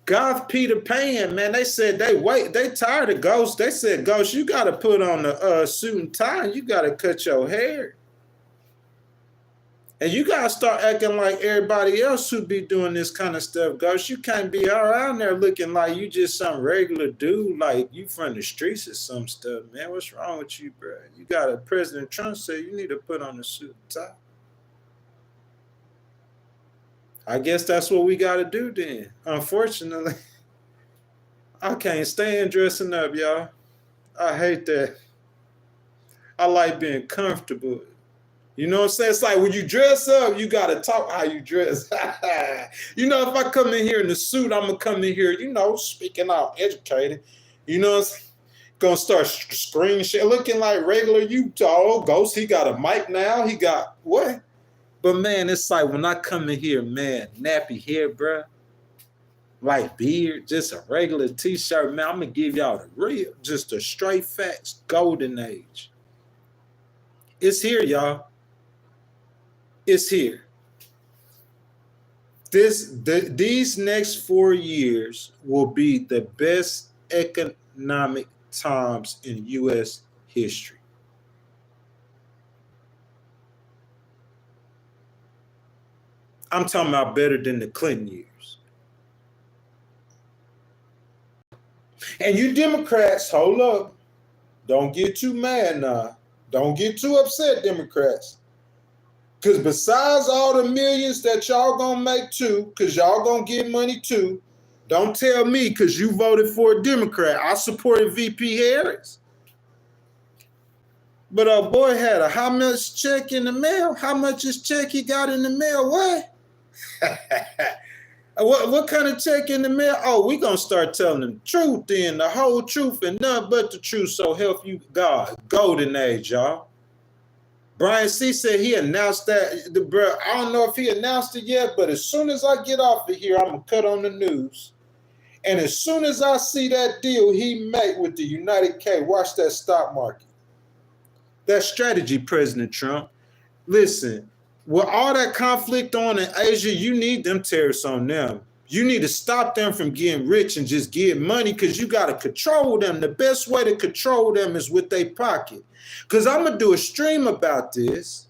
Goth Peter Pan, man, they said they tired of Ghost. They said, Ghost, you got to put on the suit and tie, and you got to cut your hair. And you got to start acting like everybody else who be doing this kind of stuff, Ghost. You can't be around there looking like you just some regular dude, like you from the streets or some stuff, man. What's wrong with you, bro? You got a President Trump say you need to put on a suit and tie. I guess that's what we got to do then. Unfortunately, I can't stand dressing up, y'all. I hate that. I like being comfortable. You know what I'm saying? It's like when you dress up, you got to talk how you dress. You know, if I come in here in the suit, I'm going to come in here, you know, speaking out, educated. You know, it's going to start screen shit, looking like regular Utah. Ghost, he got a mic now. He got what? But, man, it's like when I come in here, man, nappy hair, bro, light beard, just a regular T-shirt, man, I'm going to give y'all the real, just the straight facts, golden age. It's here, y'all. It's here. These next 4 years will be the best economic times in U.S. history. I'm talking about better than the Clinton years. And you Democrats, hold up. Don't get too mad now. Don't get too upset, Democrats. Because besides all the millions that y'all gonna make too, because y'all gonna get money too, don't tell me because you voted for a Democrat. I supported VP Harris. But our boy had a how much check in the mail? How much is check he got in the mail? What? What kind of check in the mail? Oh, we gonna start telling the truth then, the whole truth and nothing but the truth. So help you God. Golden age, y'all. Brian C. said he announced that. I don't know if he announced it yet, but as soon as I get off of here, I'm going to cut on the news. And as soon as I see that deal he made with the United K, watch that stock market. That strategy, President Trump. Listen, with all that conflict on in Asia, you need them tariffs on them. You need to stop them from getting rich and just get money because you got to control them. The best way to control them is with their pocket. Because I'm going to do a stream about this,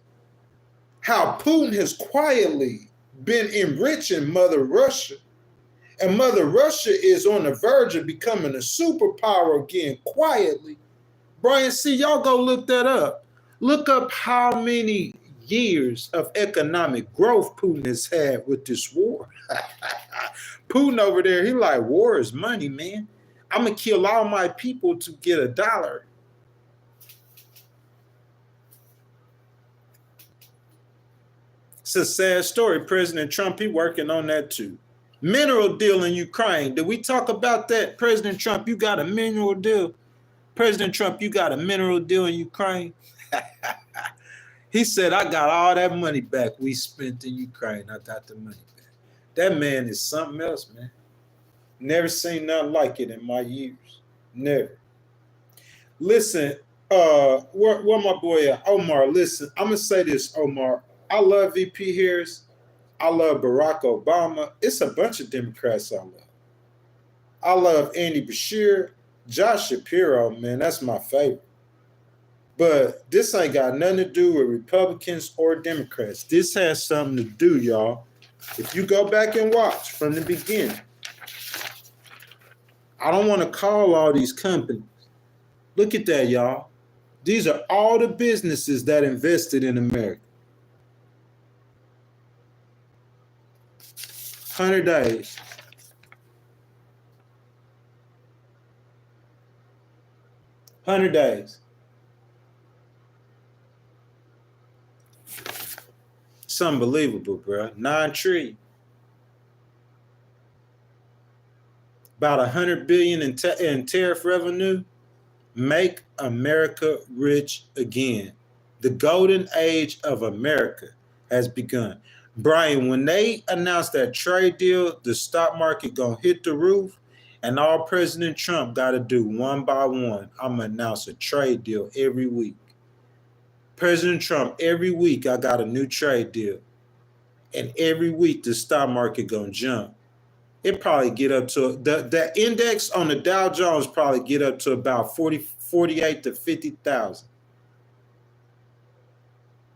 how Putin has quietly been enriching Mother Russia. And Mother Russia is on the verge of becoming a superpower again quietly. Brian C., y'all go look that up. Look up how many years of economic growth Putin has had with this war. Putin over there, he like, war is money, man. I'm going to kill all my people to get $1. It's a sad story. President Trump, he working on that too. Mineral deal in Ukraine. Did we talk about that? President Trump, you got a mineral deal. President Trump, you got a mineral deal in Ukraine. He said, I got all that money back we spent in Ukraine. I got the money back. That man is something else, man. Never seen nothing like it in my years. Never. Listen, where my boy at? Omar, listen, I'm going to say this, Omar. I love VP Harris. I love Barack Obama. It's a bunch of Democrats I love. I love Andy Beshear. Josh Shapiro, man, that's my favorite. But this ain't got nothing to do with Republicans or Democrats. This has something to do, y'all. If you go back and watch from the beginning, I don't want to call all these companies. Look at that, y'all. These are all the businesses that invested in America. 100 days. $100. It's unbelievable, bro. 9 trillion. About 100 billion in tariff revenue. Make America rich again. The golden age of America has begun. Brian, when they announced that trade deal, the stock market gonna hit the roof, and all President Trump got to do one by one, I'm gonna announce a trade deal every week. President Trump, every week I got a new trade deal, and every week the stock market gonna jump. It probably get up to the index on the Dow Jones probably get up to about 48 to 50,000.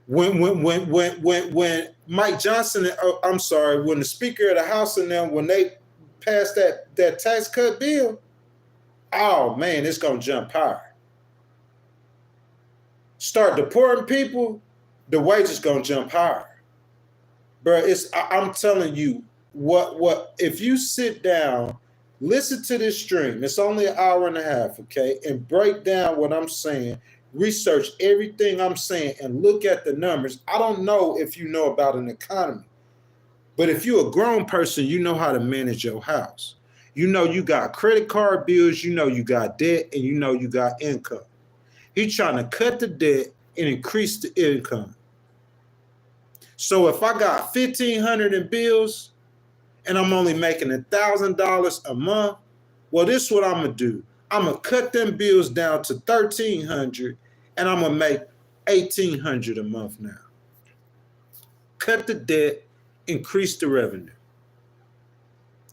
When Mike Johnson, when the Speaker of the House and them, when they passed that tax cut bill, oh man, it's gonna jump higher. Start deporting people, the wages gonna jump higher. Bro, I'm telling you, what if you sit down, listen to this stream, it's only an hour and a half, okay, and break down what I'm saying, research everything I'm saying, and look at the numbers. I don't know if you know about an economy, but if you're a grown person, you know how to manage your house. You know you got credit card bills, you know you got debt, and you know you got income. He's trying to cut the debt and increase the income. So if I got $1,500 in bills and I'm only making $1,000 a month, well, this is what I'm gonna do. I'm gonna cut them bills down to $1,300, and I'm gonna make $1,800 a month now. Cut the debt, increase the revenue.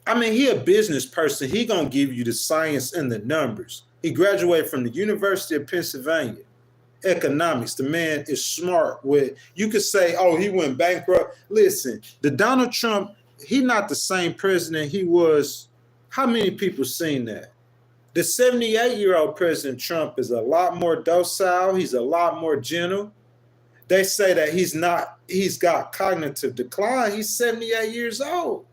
I mean, he a business person. He gonna give you the science and the numbers. He graduated from the University of Pennsylvania. Economics. The man is smart with, you could say, oh, he went bankrupt. Listen, the Donald Trump, he not the same president he was. How many people seen that? The 78-year-old President Trump is a lot more docile. He's a lot more gentle. They say that he's got cognitive decline. He's 78 years old.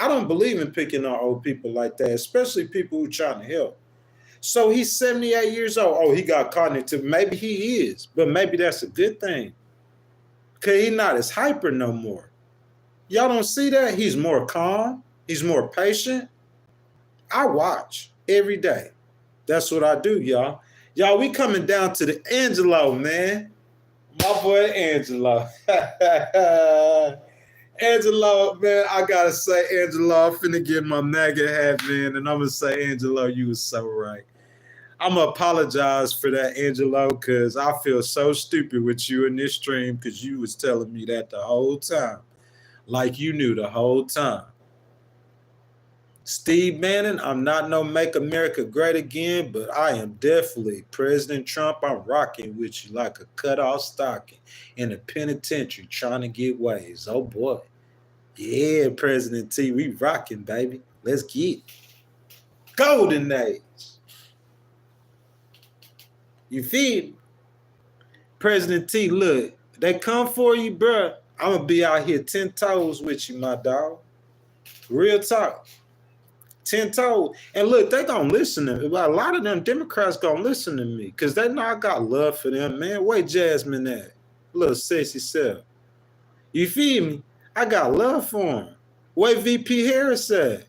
I don't believe in picking on old people like that, especially people who are trying to help. So he's 78 years old. Oh, he got cognitive. Maybe he is, but maybe that's a good thing. Because he's not as hyper no more. Y'all don't see that? He's more calm. He's more patient. I watch every day. That's what I do, y'all. Y'all, we coming down to the Angelo, man. My boy Angelo. Angelo, man, I gotta say, Angelo, I'm finna get my MAGA hat, man, and I'm gonna say, Angelo, you was so right. I'm gonna apologize for that, Angelo, because I feel so stupid with you in this stream because you was telling me that the whole time, like you knew the whole time. Steve Bannon, I'm not no Make America Great Again, but I am definitely President Trump. I'm rocking with you like a cut-off stocking in a penitentiary trying to get ways. Oh, boy. Yeah, President T, we rocking, baby. Let's get it. Golden age. You feel me? President T, look, they come for you, bro. I'm going to be out here 10 toes with you, my dog. Real talk. 10 toes. And look, they going to listen to me. A lot of them Democrats going to listen to me because they know I got love for them, man. Where Jasmine at? Little sexy self. You feel me? I got love for him. Where VP Harris at?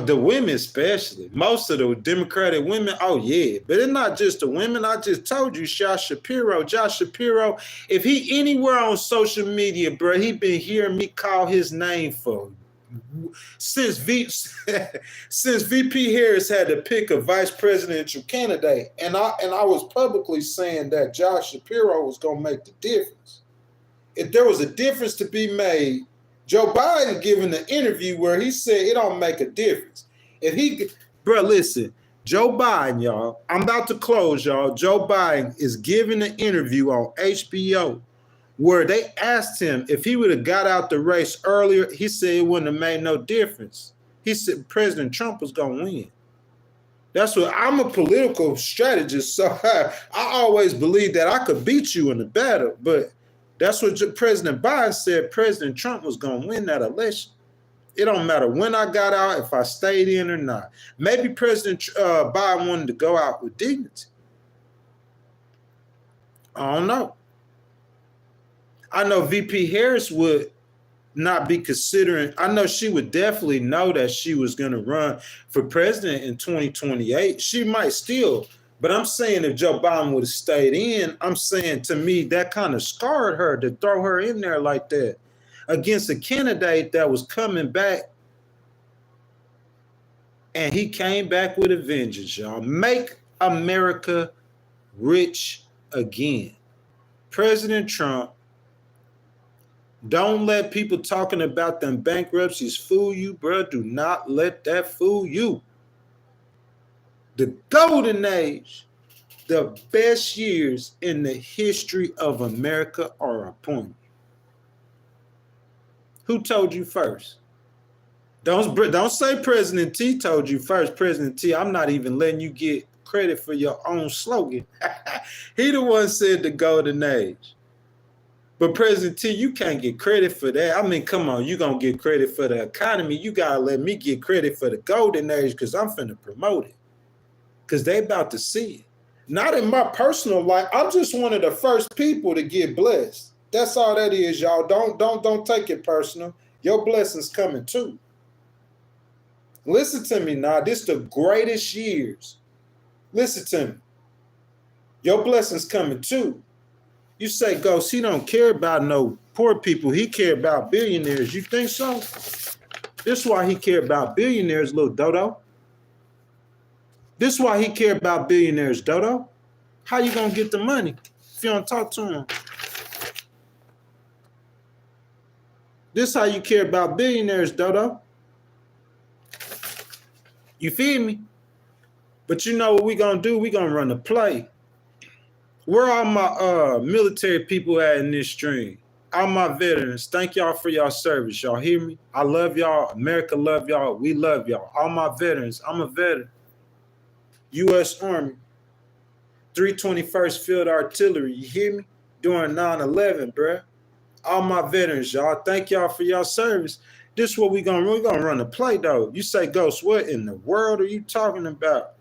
The women especially. Most of the Democratic women, oh yeah. But it's not just the women. I just told you, Josh Shapiro, if he anywhere on social media, bro, he been hearing me call his name for since VP Harris had to pick a vice presidential candidate, and I was publicly saying that Josh Shapiro was gonna make the difference. If there was a difference to be made, Joe Biden giving an interview where he said it don't make a difference. If he, bro, listen, Joe Biden, y'all, I'm about to close, y'all. Joe Biden is giving an interview on HBO where they asked him if he would have got out the race earlier. He said it wouldn't have made no difference. He said President Trump was going to win. That's what I'm a political strategist, so I always believed that I could beat you in the battle. But that's what President Biden said. President Trump was going to win that election. It don't matter when I got out, if I stayed in or not. Maybe President Biden wanted to go out with dignity. I don't know. I know VP Harris would not be considering. I know she would definitely know that she was going to run for president in 2028. She might still, but I'm saying if Joe Biden would have stayed in, I'm saying to me that kind of scarred her to throw her in there like that against a candidate that was coming back, and he came back with a vengeance, y'all. Make America rich again. President Trump. Don't let people talking about them bankruptcies fool you, bro. Do not let that fool you. The golden age, the best years in the history of America are upon you. Who told you first? Don't say President T told you first. President T, I'm not even letting you get credit for your own slogan. He the one said the golden age. But President T, you can't get credit for that. I mean, come on, you going to get credit for the economy. You got to let me get credit for the golden age because I'm finna promote it. Because they about to see it. Not in my personal life. I'm just one of the first people to get blessed. That's all that is, y'all. Don't take it personal. Your blessings coming too. Listen to me now. This is the greatest years. Listen to me. Your blessings coming too. You say, Ghost, he don't care about no poor people. He care about billionaires. You think so? This is why he care about billionaires, little dodo. This is why he care about billionaires, dodo. How you going to get the money if you don't talk to him? This is how you care about billionaires, dodo. You feel me? But you know what we going to do? We going to run a play. Where are my military people at in this stream? All my veterans, thank y'all for y'all service. Y'all hear me? I love y'all. America love y'all. We love y'all. All my veterans, I'm a veteran. U.S. Army, 321st Field Artillery, you hear me? During 9/11, bruh. All my veterans, y'all, thank y'all for y'all service. This is what we're gonna run a play, though. You say, Ghost, what in the world are you talking about?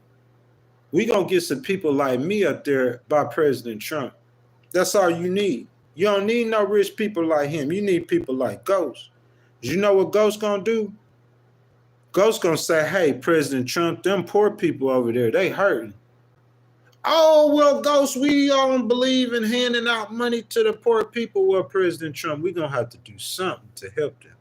We gonna get some people like me up there by President Trump. That's all you need. You don't need no rich people like him. You need people like Ghost. You know what Ghost gonna do? Ghost gonna say, hey, President Trump, them poor people over there, they hurting. Oh, well, Ghost, we don't believe in handing out money to the poor people. Well, President Trump, we gonna have to do something to help them.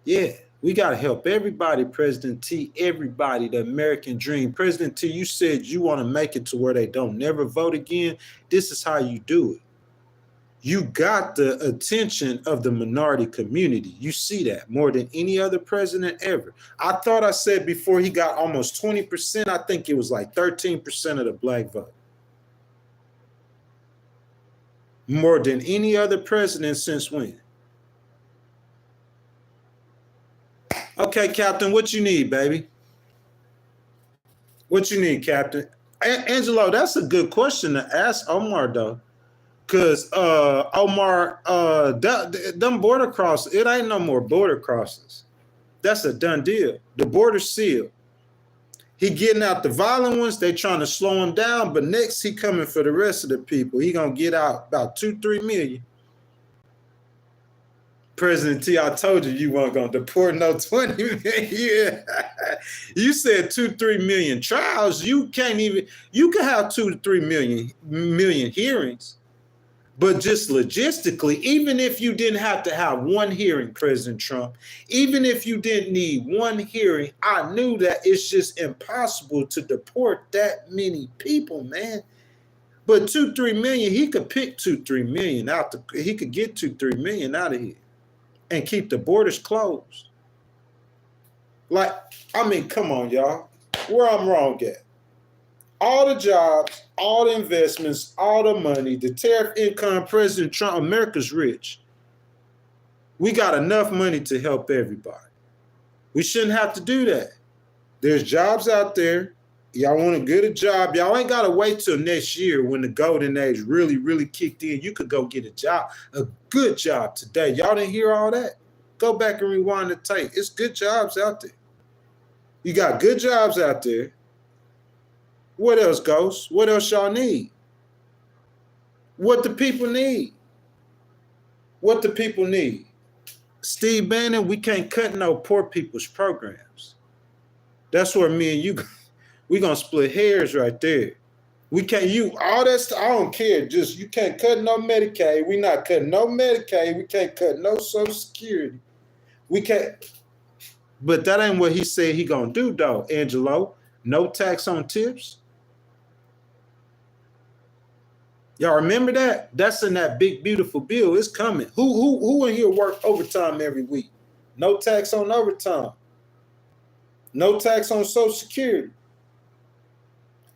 Yeah. We got to help everybody, President T, everybody, the American dream. President T, you said you want to make it to where they don't never vote again. This is how you do it. You got the attention of the minority community. You see that more than any other president ever. I thought I said before he got almost 20%. I think it was like 13% of the black vote. More than any other president since when? Okay, Captain, what you need, baby? What you need, Captain? Angelo, that's a good question to ask Omar, though. Because Omar, them border crosses, it ain't no more border crosses. That's a done deal. The border's sealed. He getting out the violent ones. They trying to slow him down. But next, he coming for the rest of the people. He going to get out about 2-3 million. President T, I told you weren't going to deport no 20 million. Yeah. You said 2-3 million trials. You can have 2 to 3 million hearings. But just logistically, even if you didn't have to have one hearing, President Trump, even if you didn't need one hearing, I knew that it's just impossible to deport that many people, man. But 2-3 million, he could pick 2-3 million out. He could get 2-3 million out of here and keep the borders closed. Like, I mean, come on, y'all. Where I'm wrong at? All the jobs, all the investments, all the money, the tariff income, President Trump, America's rich. We got enough money to help everybody. We shouldn't have to do that. There's jobs out there. Y'all want to get a job. Y'all ain't got to wait till next year when the golden age really, really kicked in. You could go get a job, a good job today. Y'all didn't hear all that? Go back and rewind the tape. It's good jobs out there. You got good jobs out there. What else, Ghost? What else y'all need? What the people need? What the people need? Steve Bannon, we can't cut no poor people's programs. That's where me and you, we gonna split hairs right there. We can't, all that stuff, I don't care. Just, you can't cut no Medicaid. We not cutting no Medicaid. We can't cut no Social Security. We can't, but that ain't what he said he gonna do though, Angelo. No tax on tips. Y'all remember that? That's in that big, beautiful bill. It's coming. Who in here work overtime every week? No tax on overtime. No tax on Social Security.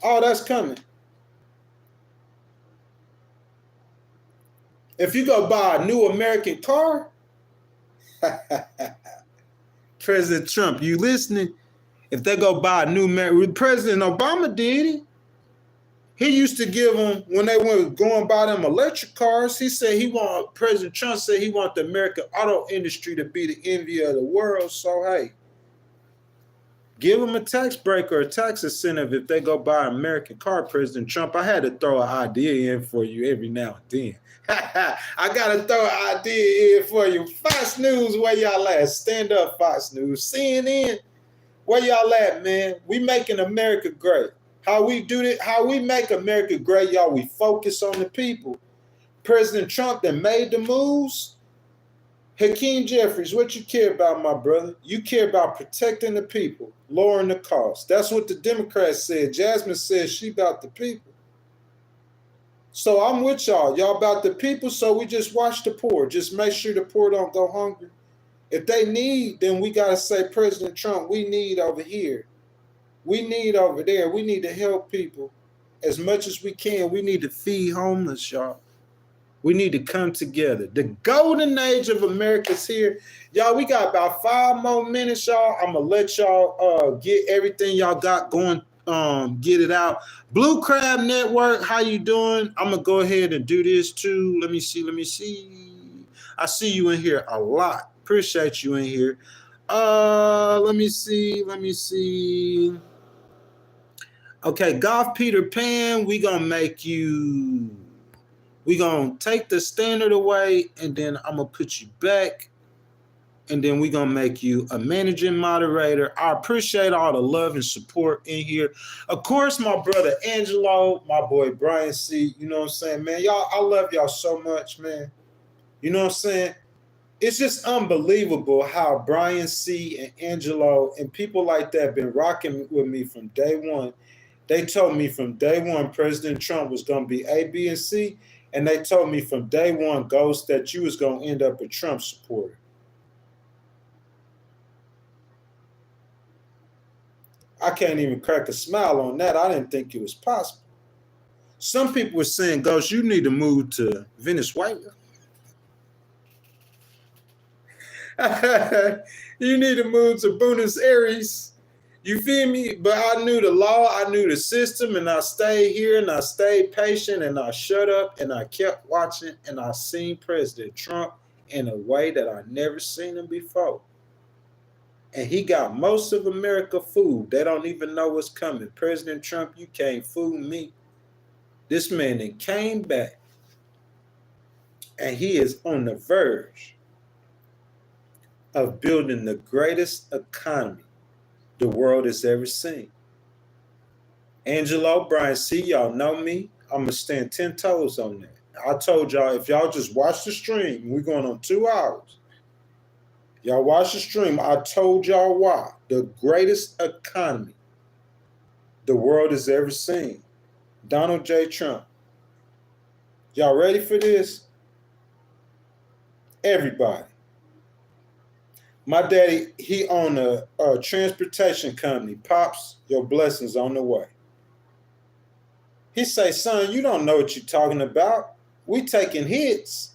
All that's coming. If you go buy a new American car, President Trump, you listening? If they go buy a new American, President Obama did it. He used to give them, when they were going by them electric cars, he said President Trump said he want the American auto industry to be the envy of the world. So, hey, give them a tax break or a tax incentive if they go buy an American car, President Trump. I had to throw an idea in for you every now and then. I got to throw an idea in for you. Fox News, where y'all at? Stand up, Fox News. CNN, where y'all at, man? We making America great. How we do it, how we make America great, y'all, we focus on the people. President Trump that made the moves. Hakeem Jeffries, what you care about, my brother? You care about protecting the people, lowering the cost. That's what the Democrats said. Jasmine said she about the people. So I'm with y'all. Y'all about the people, so we just watch the poor. Just make sure the poor don't go hungry. If they need, then we got to say, President Trump, we need over here. We need over there. We need to help people as much as we can. We need to feed homeless, y'all. We need to come together. The golden age of America's here. Y'all, we got about 5 more minutes, y'all. I'm going to let y'all get everything y'all got going, get it out. Blue Crab Network, how you doing? I'm going to go ahead and do this too. Let me see. I see you in here a lot. Appreciate you in here. Let me see. Okay, Golf Peter Pan, we gonna take the standard away, and then I'm gonna put you back, and then we gonna make you a managing moderator. I appreciate all the love and support in here. Of course, my brother Angelo, my boy Brian C, you know what I'm saying, man? Y'all, I love y'all so much, man. You know what I'm saying? It's just unbelievable how Brian C and Angelo and people like that been rocking with me from day one. They told me from day one President Trump was going to be A, B, and C, and they told me from day one, Ghost, that you was going to end up a Trump supporter. I can't even crack a smile on that. I didn't think it was possible. Some people were saying, Ghost, you need to move to Venezuela. You need to move to Buenos Aires. You feel me? But I knew the law, I knew the system, and I stayed here, and I stayed patient, and I shut up, and I kept watching, and I seen President Trump in a way that I never seen him before. And he got most of America fooled. They don't even know what's coming. President Trump, you can't fool me. This man then came back, and he is on the verge of building the greatest economy the world has ever seen. Angelo, Brian C, y'all know me. I'm going to stand 10 toes on that. I told y'all, if y'all just watch the stream, we're going on 2 hours. Y'all watch the stream. I told y'all why. The greatest economy the world has ever seen. Donald J. Trump. Y'all ready for this? Everybody. My daddy, he owned a transportation company. Pops, your blessings on the way. He say, son, you don't know what you're talking about. We taking hits.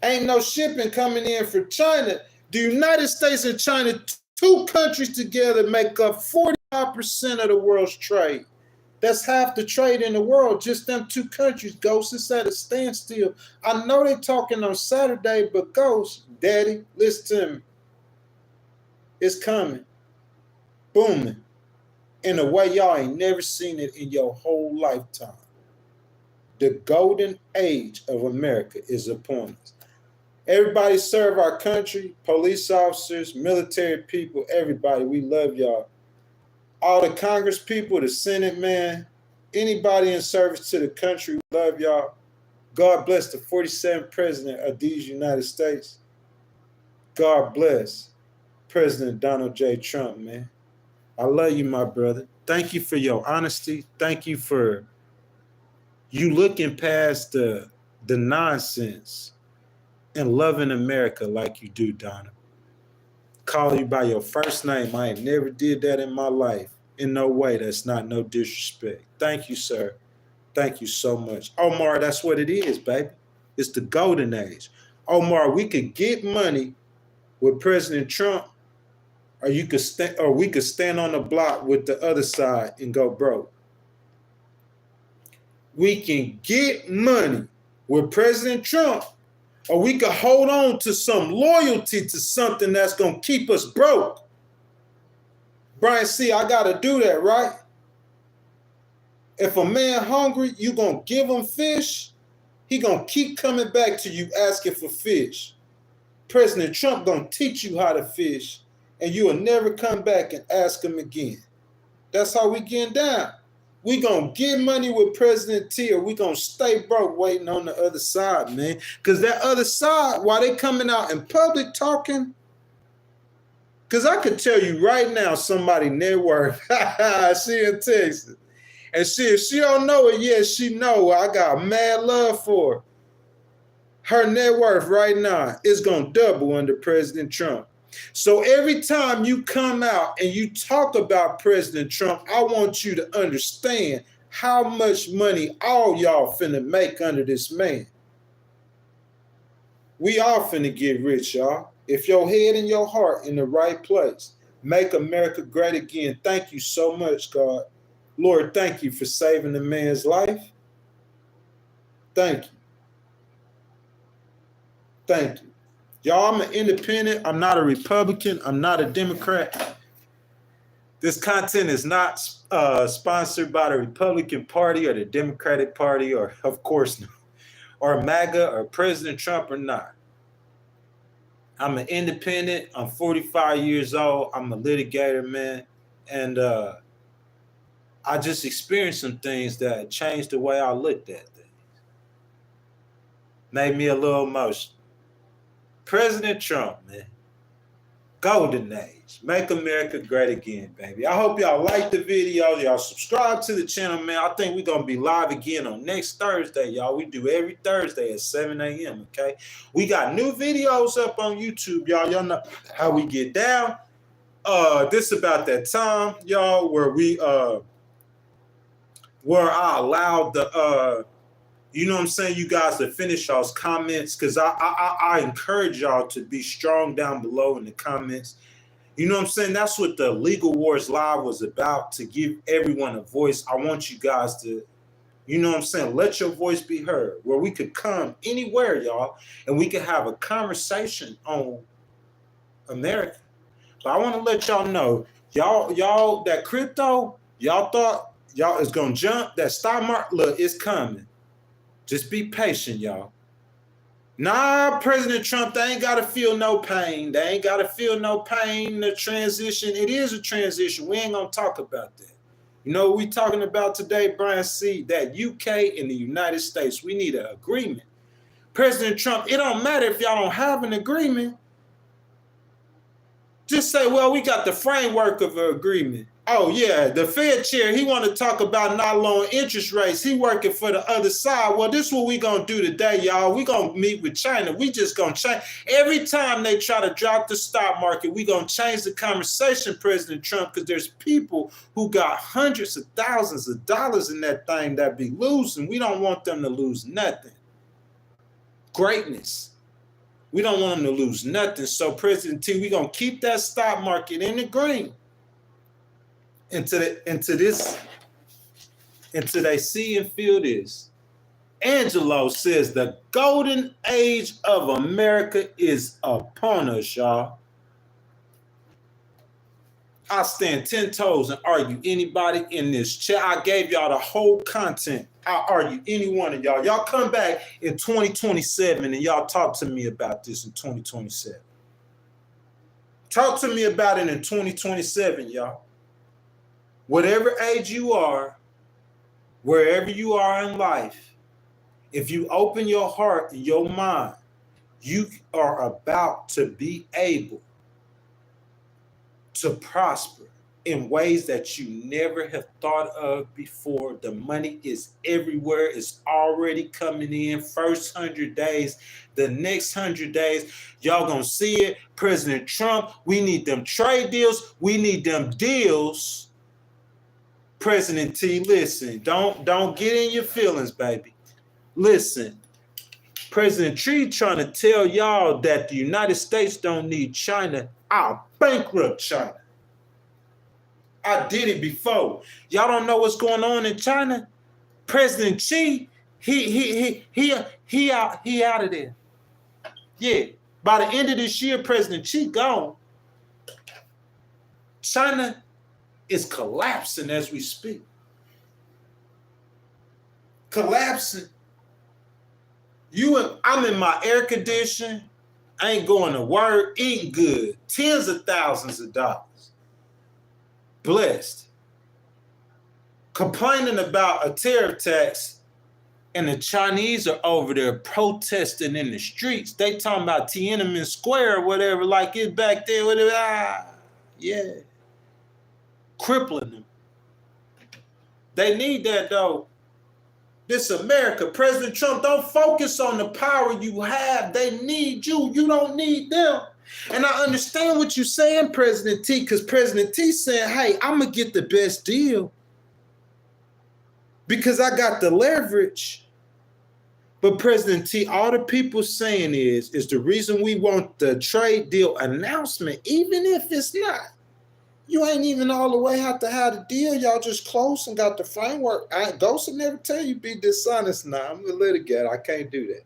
Ain't no shipping coming in for China. The United States and China, two countries together, make up 45% of the world's trade. That's half the trade in the world. Just them two countries. Ghost is at a standstill. I know they talking on Saturday, but Ghost, Daddy, listen to me. It's coming. Booming. In a way y'all ain't never seen it in your whole lifetime. The golden age of America is upon us. Everybody serve our country, police officers, military people, everybody. We love y'all. All the Congress people, the Senate, man, anybody in service to the country, we love y'all. God bless the 47th president of these United States. God bless President Donald J. Trump, man. I love you, my brother. Thank you for your honesty. Thank you for you looking past the nonsense and loving America like you do, Donald. Call you by your first name. I ain't never did that in my life. In no way. That's not no disrespect. Thank you, sir. Thank you so much. Omar, that's what it is, baby. It's the golden age. Omar, we could get money with President Trump, or we could stand on the block with the other side and go broke. We can get money with President Trump, or we could hold on to some loyalty to something that's going to keep us broke. Brian C., I got to do that, right? If a man hungry, you going to give him fish, he going to keep coming back to you asking for fish. President Trump going to teach you how to fish, and you will never come back and ask him again. That's how we getting down. We gonna get money with President T, or we gonna stay broke waiting on the other side, man. Because that other side, while they coming out in public talking, because I could tell you right now, somebody net worth, she in Texas. And if she don't know it yet, she know I got mad love for her. Her net worth right now is gonna double under President Trump. So every time you come out and you talk about President Trump, I want you to understand how much money all y'all finna make under this man. We all finna get rich, y'all. If your head and your heart in the right place, make America great again. Thank you so much, God. Lord, thank you for saving the man's life. Thank you. Thank you. Y'all, I'm an independent. I'm not a Republican. I'm not a Democrat. This content is not sponsored by the Republican Party or the Democratic Party, or, of course, or MAGA or President Trump or not. I'm an independent. I'm 45 years old. I'm a litigator, man. And I just experienced some things that changed the way I looked at things. Made me a little emotional. President Trump, man. Golden age. Make America great again, baby. I hope y'all like the video. Y'all subscribe to the channel, man. I think we're going to be live again on next Thursday, y'all. We do every Thursday at 7 a.m., okay? We got new videos up on YouTube, y'all. Y'all know how we get down. This about that time, y'all, where I allowed the you know what I'm saying, you guys to finish y'all's comments, because I encourage y'all to be strong down below in the comments. You know what I'm saying? That's what the Legal Wars Live was about, to give everyone a voice. I want you guys to, you know what I'm saying, let your voice be heard, where we could come anywhere, y'all, and we could have a conversation on America. But I want to let y'all know, y'all, that crypto, y'all thought y'all is going to jump, that stock market, look, it's coming. Just be patient, y'all. Nah, President Trump, they ain't got to feel no pain. They ain't got to feel no pain. The transition, it is a transition. We ain't going to talk about that. You know what we talking about today, Brian C? That UK and the United States, we need an agreement. President Trump, it don't matter if y'all don't have an agreement. Just say, well, we got the framework of an agreement. Oh yeah, the Fed chair, he want to talk about not low interest rates. He working for the other side. Well, this is what we going to do today, y'all. We going to meet with China. We just going to change. Every time they try to drop the stock market, we going to change the conversation, President Trump, because there's people who got hundreds of thousands of dollars in that thing that be losing. We don't want them to lose nothing. Greatness. We don't want them to lose nothing. So President T, we going to keep that stock market in the green. Until they see and feel this. Angelo says the golden age of America is upon us, y'all. I stand 10 toes and argue anybody in this chat. I gave y'all the whole content. I'll argue any one of y'all. Y'all come back in 2027 and y'all talk to me about this in 2027. Talk to me about it in 2027, y'all. Whatever age you are, wherever you are in life, if you open your heart and your mind, you are about to be able to prosper in ways that you never have thought of before. The money is everywhere. It's already coming in. First 100 days, the next 100 days, y'all gonna see it. President Trump, we need them trade deals. We need them deals. President T, listen, don't get in your feelings, baby. Listen, President T trying to tell y'all that the United States don't need China. I'll bankrupt China. I did it before. Y'all don't know what's going on in China? President Xi, he out of there. Yeah, by the end of this year, President Xi gone. China is collapsing as we speak. Collapsing. I'm in my air condition. I ain't going to work. Eating good. Tens of thousands of dollars. Blessed. Complaining about a tariff tax, and the Chinese are over there protesting in the streets. They talking about Tiananmen Square or whatever, like it's back there. Whatever. Yeah. Crippling them. They need that though. This America, President Trump, don't focus on the power you have. They need you. You don't need them. And I understand what you're saying, President T, because President T said, hey, I'm going to get the best deal because I got the leverage. But President T, all the people saying is the reason we want the trade deal announcement, even if it's not. You ain't even all the way have to have the deal. Y'all just close and got the framework. Ghost will never tell you be dishonest now. I'm a litigator. I can't do that.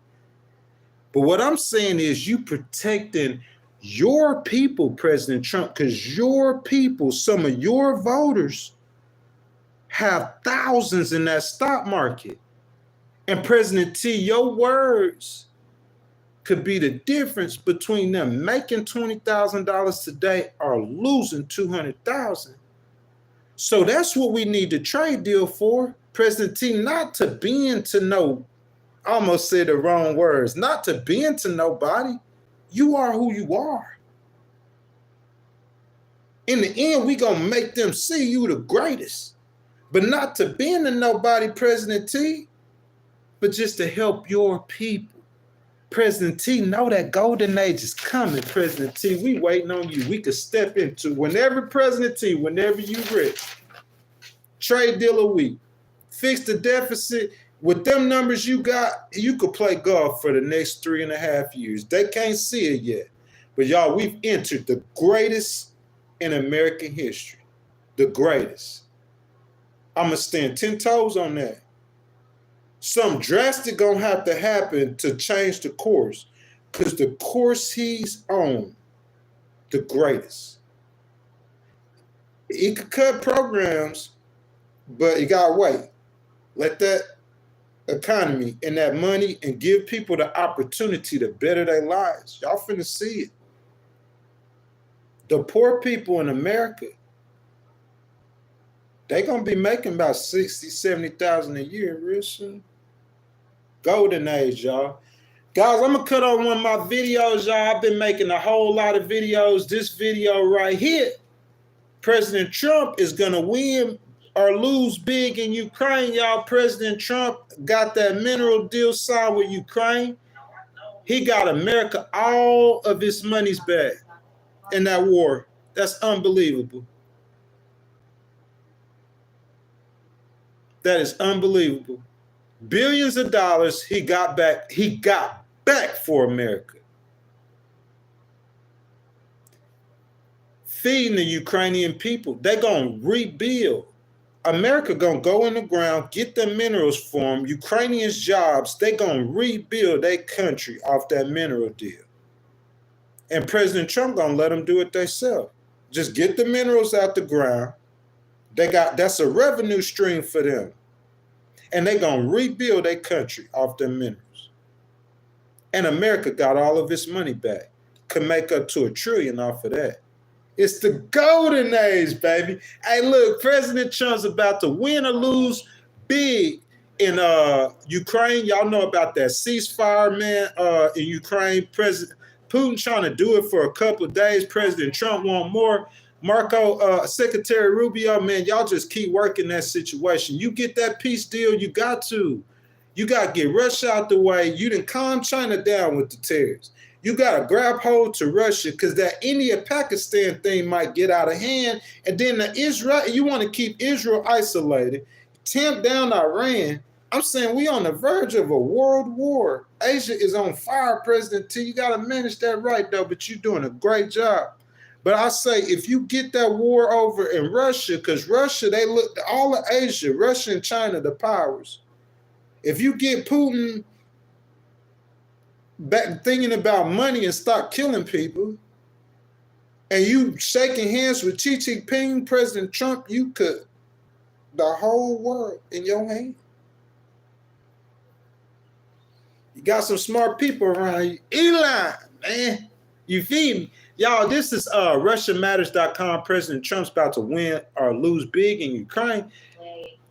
But what I'm saying is you protecting your people, President Trump, because your people, some of your voters, have thousands in that stock market. And President T, your words could be the difference between them making $20,000 today or losing $200,000. So that's what we need the trade deal for, President T, not to bend to no, I almost said the wrong words, not to bend to nobody. You are who you are. In the end, we gonna make them see you the greatest, but not to bend to nobody, President T, but just to help your people. President T, know that golden age is coming, President T. We waiting on you. We could step into whenever, President T, whenever you ready. Trade deal a week. Fix the deficit. With them numbers you got, you could play golf for the next 3.5 years. They can't see it yet. But y'all, we've entered the greatest in American history. The greatest. I'm going to stand 10 toes on that. Something drastic gonna have to happen to change the course, because the course he's on, the greatest. He could cut programs, but you gotta wait. Let that economy and that money and give people the opportunity to better their lives. Y'all finna see it. The poor people in America, they gonna be making about 60, 70,000 a year real soon. Golden age, y'all. Guys, I'm gonna cut on one of my videos, y'all. I've been making a whole lot of videos. This video right here, President Trump is going to win or lose big in Ukraine, y'all. President Trump got that mineral deal signed with Ukraine. He got America all of its monies back in that war. That's unbelievable. That is unbelievable. Billions of dollars he got back. He got back for America. Feeding the Ukrainian people. They're going to rebuild. America going to go in the ground, get the minerals for them. Ukrainians' jobs, they're going to rebuild their country off that mineral deal. And President Trump going to let them do it themselves. Just get the minerals out the ground. That's a revenue stream for them. And they're going to rebuild their country off them minerals. And America got all of its money back. Could make up to $1 trillion off of that. It's the golden age, baby. Hey, look, President Trump's about to win or lose big in Ukraine. Y'all know about that ceasefire, man, in Ukraine. President Putin trying to do it for a couple of days. President Trump want more. Secretary Rubio, man, y'all just keep working that situation. You get that peace deal, you got to. You got to get Russia out the way. You done calm China down with the tariffs. You got to grab hold to Russia because that India-Pakistan thing might get out of hand. And then you want to keep Israel isolated, tamp down Iran. I'm saying we on the verge of a world war. Asia is on fire, President T. You got to manage that right, though, but you're doing a great job. But I say if you get that war over in Russia, because Russia, they look, all of Asia, Russia and China, the powers. If you get Putin back thinking about money and start killing people, and you shaking hands with Xi Jinping, President Trump, you could the whole world in your hand. You got some smart people around you. Elon, man. You feel me? Y'all, this is RussiaMatters.com. President Trump's about to win or lose big in Ukraine.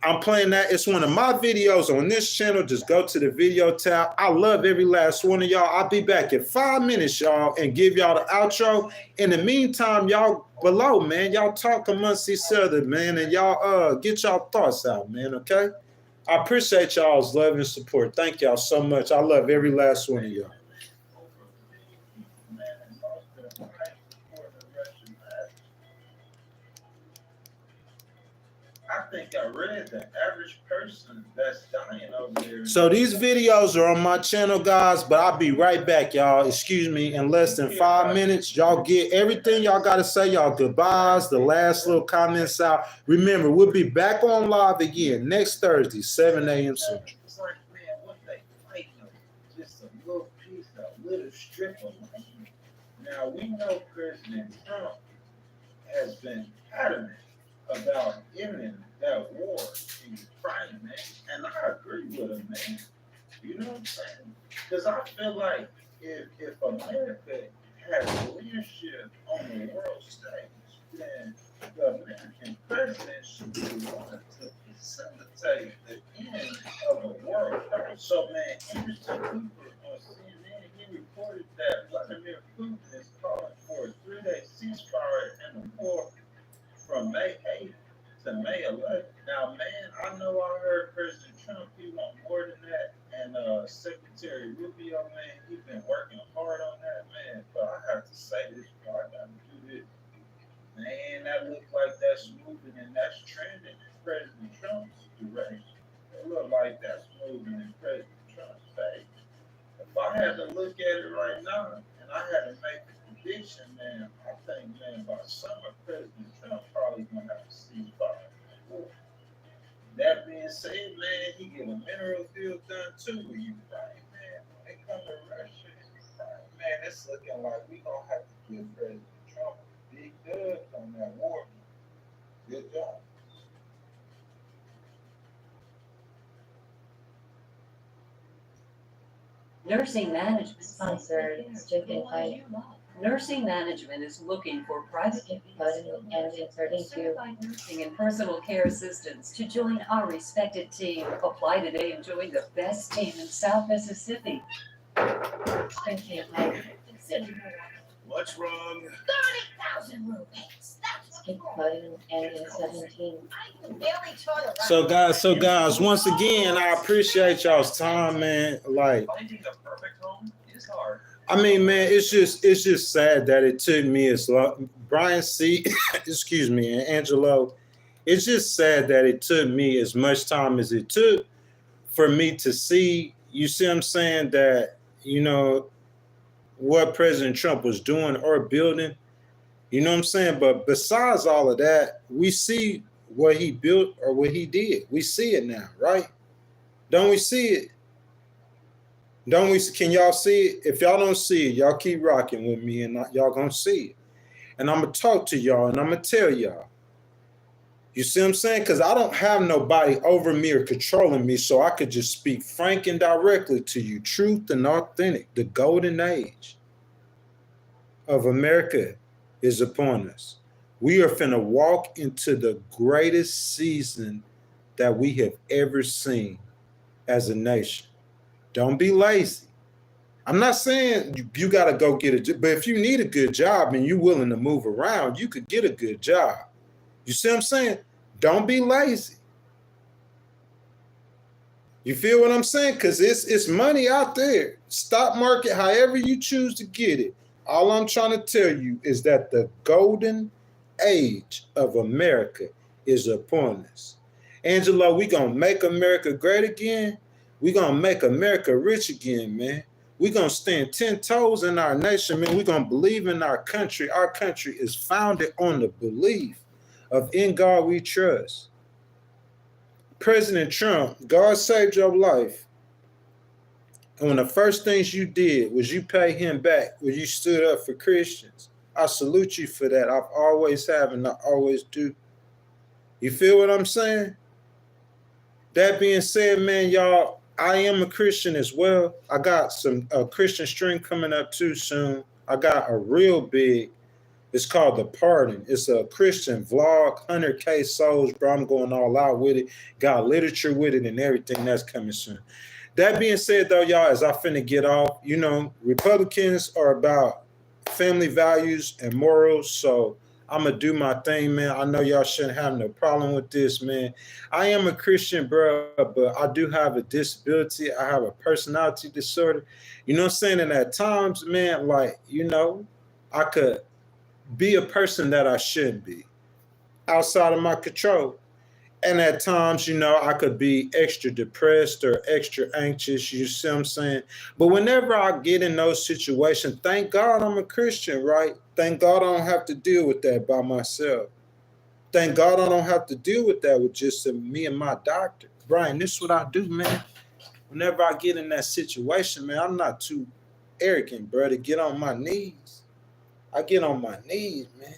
I'm playing that. It's one of my videos on this channel. Just go to the video tab. I love every last one of y'all. I'll be back in 5 minutes, y'all, and give y'all the outro. In the meantime, y'all below, man, y'all talk amongst each other, man, and y'all get y'all thoughts out, man, okay? I appreciate y'all's love and support. Thank y'all so much. I love every last one of y'all. I think I read the average person that's dying over there. So these videos are on my channel, guys, but I'll be right back, y'all. Excuse me, in less than 5 minutes. Y'all get everything y'all got to say, y'all goodbyes, the last little comments out. Remember, we'll be back on live again next Thursday, 7 a.m. Central. It's like, man, what they fighting over? Just a little piece, a little strip of land. Now, we know President Trump has been adamant about ending that war in Ukraine, man. And I agree with him, man. You know what I'm saying? Because I feel like if America has leadership on the world stage, then the American president should be the one to facilitate the end of the world. So, man, Anderson Cooper on CNN, he reported that Vladimir Putin is calling for a 3-day ceasefire in the war from May 8th to May 11th. Now, man, I know I heard President Trump, he want more than that. And Secretary Rubio, man, he's been working hard on that, man. But I have to say this, bro, I got to do this. Man, that looks like that's moving and that's trending in President Trump's direction. It looks like that's moving in President Trump's favor. If I had to look at it right now and I had to make a prediction, man, I think, man, by summer, President Trump probably going to have to ceasefire. That being said, man, he get a mineral deal done too with Ukraine, man. When they come to Russia and Ukraine, man, it's looking like we going to have to give President Trump a big dub on that war. Good job. Nursing management sponsored Nursing management is looking for private and certified nursing and personal care assistants to join our respected team. Apply today and join the best team in South Mississippi. Thank you. What's wrong? 30,000 rupees. That's Skip cutting ending 17. I can barely toil around. So guys, once again, I appreciate y'all's time, man. Like, Finding the perfect home is hard. I mean, man, it's just sad that it took me as long. Brian C, excuse me, and Angelo, it's just sad that it took me as much time as it took for me to see, you see what I'm saying, that, you know, what President Trump was doing or building, you know what I'm saying? But besides all of that, we see what he built or what he did. We see it now, right? Don't we see it? Don't we? Can y'all see it? If y'all don't see it, y'all keep rocking with me and y'all gonna see it. And I'm gonna talk to y'all and I'm gonna tell y'all. You see what I'm saying? Because I don't have nobody over me or controlling me, so I could just speak frank and directly to you, truth and authentic. The golden age of America is upon us. We are finna walk into the greatest season that we have ever seen as a nation. Don't be lazy. I'm not saying you got to go get a job, but if you need a good job and you're willing to move around, you could get a good job. You see what I'm saying? Don't be lazy. You feel what I'm saying? Because it's money out there. Stock market, however you choose to get it. All I'm trying to tell you is that the golden age of America is upon us. Angelo, we going to make America great again. We going to make America rich again, man. We going to stand 10 toes in our nation, man. We going to believe in our country. Our country is founded on the belief of in God we trust. President Trump, God saved your life. And one of the first things you did was you pay him back when you stood up for Christians. I salute you for that. I've always have and I always do. You feel what I'm saying? That being said, man, y'all, I am a Christian as well. I got a Christian stream coming up too soon. I got a real big, it's called The Pardon. It's a Christian vlog, 100K souls, bro. I'm going all out with it. Got literature with it and everything that's coming soon. That being said, though, y'all, as I finna get off, you know, Republicans are about family values and morals, so I'm going to do my thing, man. I know y'all shouldn't have no problem with this, man. I am a Christian, bro, but I do have a disability. I have a personality disorder. You know what I'm saying? And at times, man, like, you know, I could be a person that I shouldn't be, outside of my control. And at times, you know, I could be extra depressed or extra anxious, you see what I'm saying? But whenever I get in those situations, thank God I'm a Christian, right? Thank God I don't have to deal with that by myself. Thank God I don't have to deal with that with just me and my doctor. Brian, this is what I do, man. Whenever I get in that situation, man, I'm not too arrogant, bro, to get on my knees. I get on my knees, man.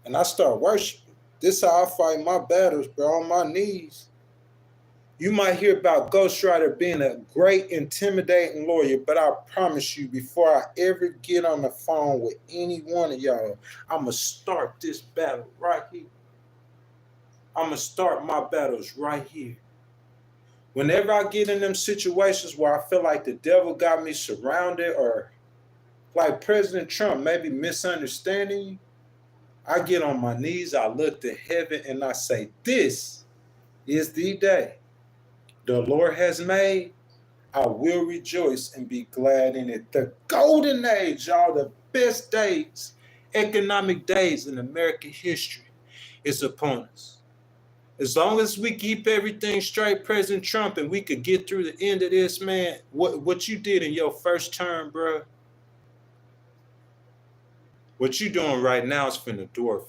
And I start worshiping. This is how I fight my battles, bro, on my knees. You might hear about Ghostwriter being a great, intimidating lawyer, but I promise you, before I ever get on the phone with any one of y'all, I'm going to start this battle right here. I'm going to start my battles right here. Whenever I get in them situations where I feel like the devil got me surrounded or like President Trump maybe misunderstanding you, I get on my knees, I look to heaven, and I say, this is the day the Lord has made. I will rejoice and be glad in it. The golden age, y'all, the best days, economic days in American history is upon us. As long as we keep everything straight, President Trump, and we could get through the end of this, man, what you did in your first term, bro, what you doing right now is finna dwarf.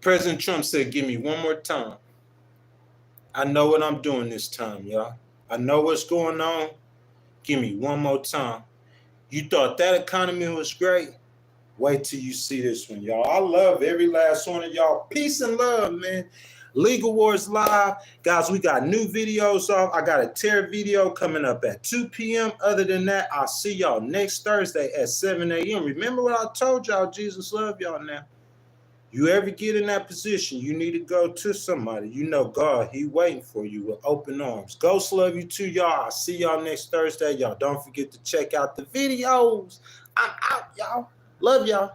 President Trump said, give me one more time. I know what I'm doing this time, y'all. I know what's going on. Give me one more time. You thought that economy was great? Wait till you see this one, y'all. I love every last one of y'all. Peace and love, man. Legal Wars Live. Guys, we got new videos off. I got a tariff video coming up at 2 p.m. Other than that, I'll see y'all next Thursday at 7 a.m. Remember what I told y'all? Jesus love y'all now. You ever get in that position, you need to go to somebody. You know God, he waiting for you with open arms. Ghost love you too, y'all. I'll see y'all next Thursday. Y'all don't forget to check out the videos. I'm out, y'all. Love y'all.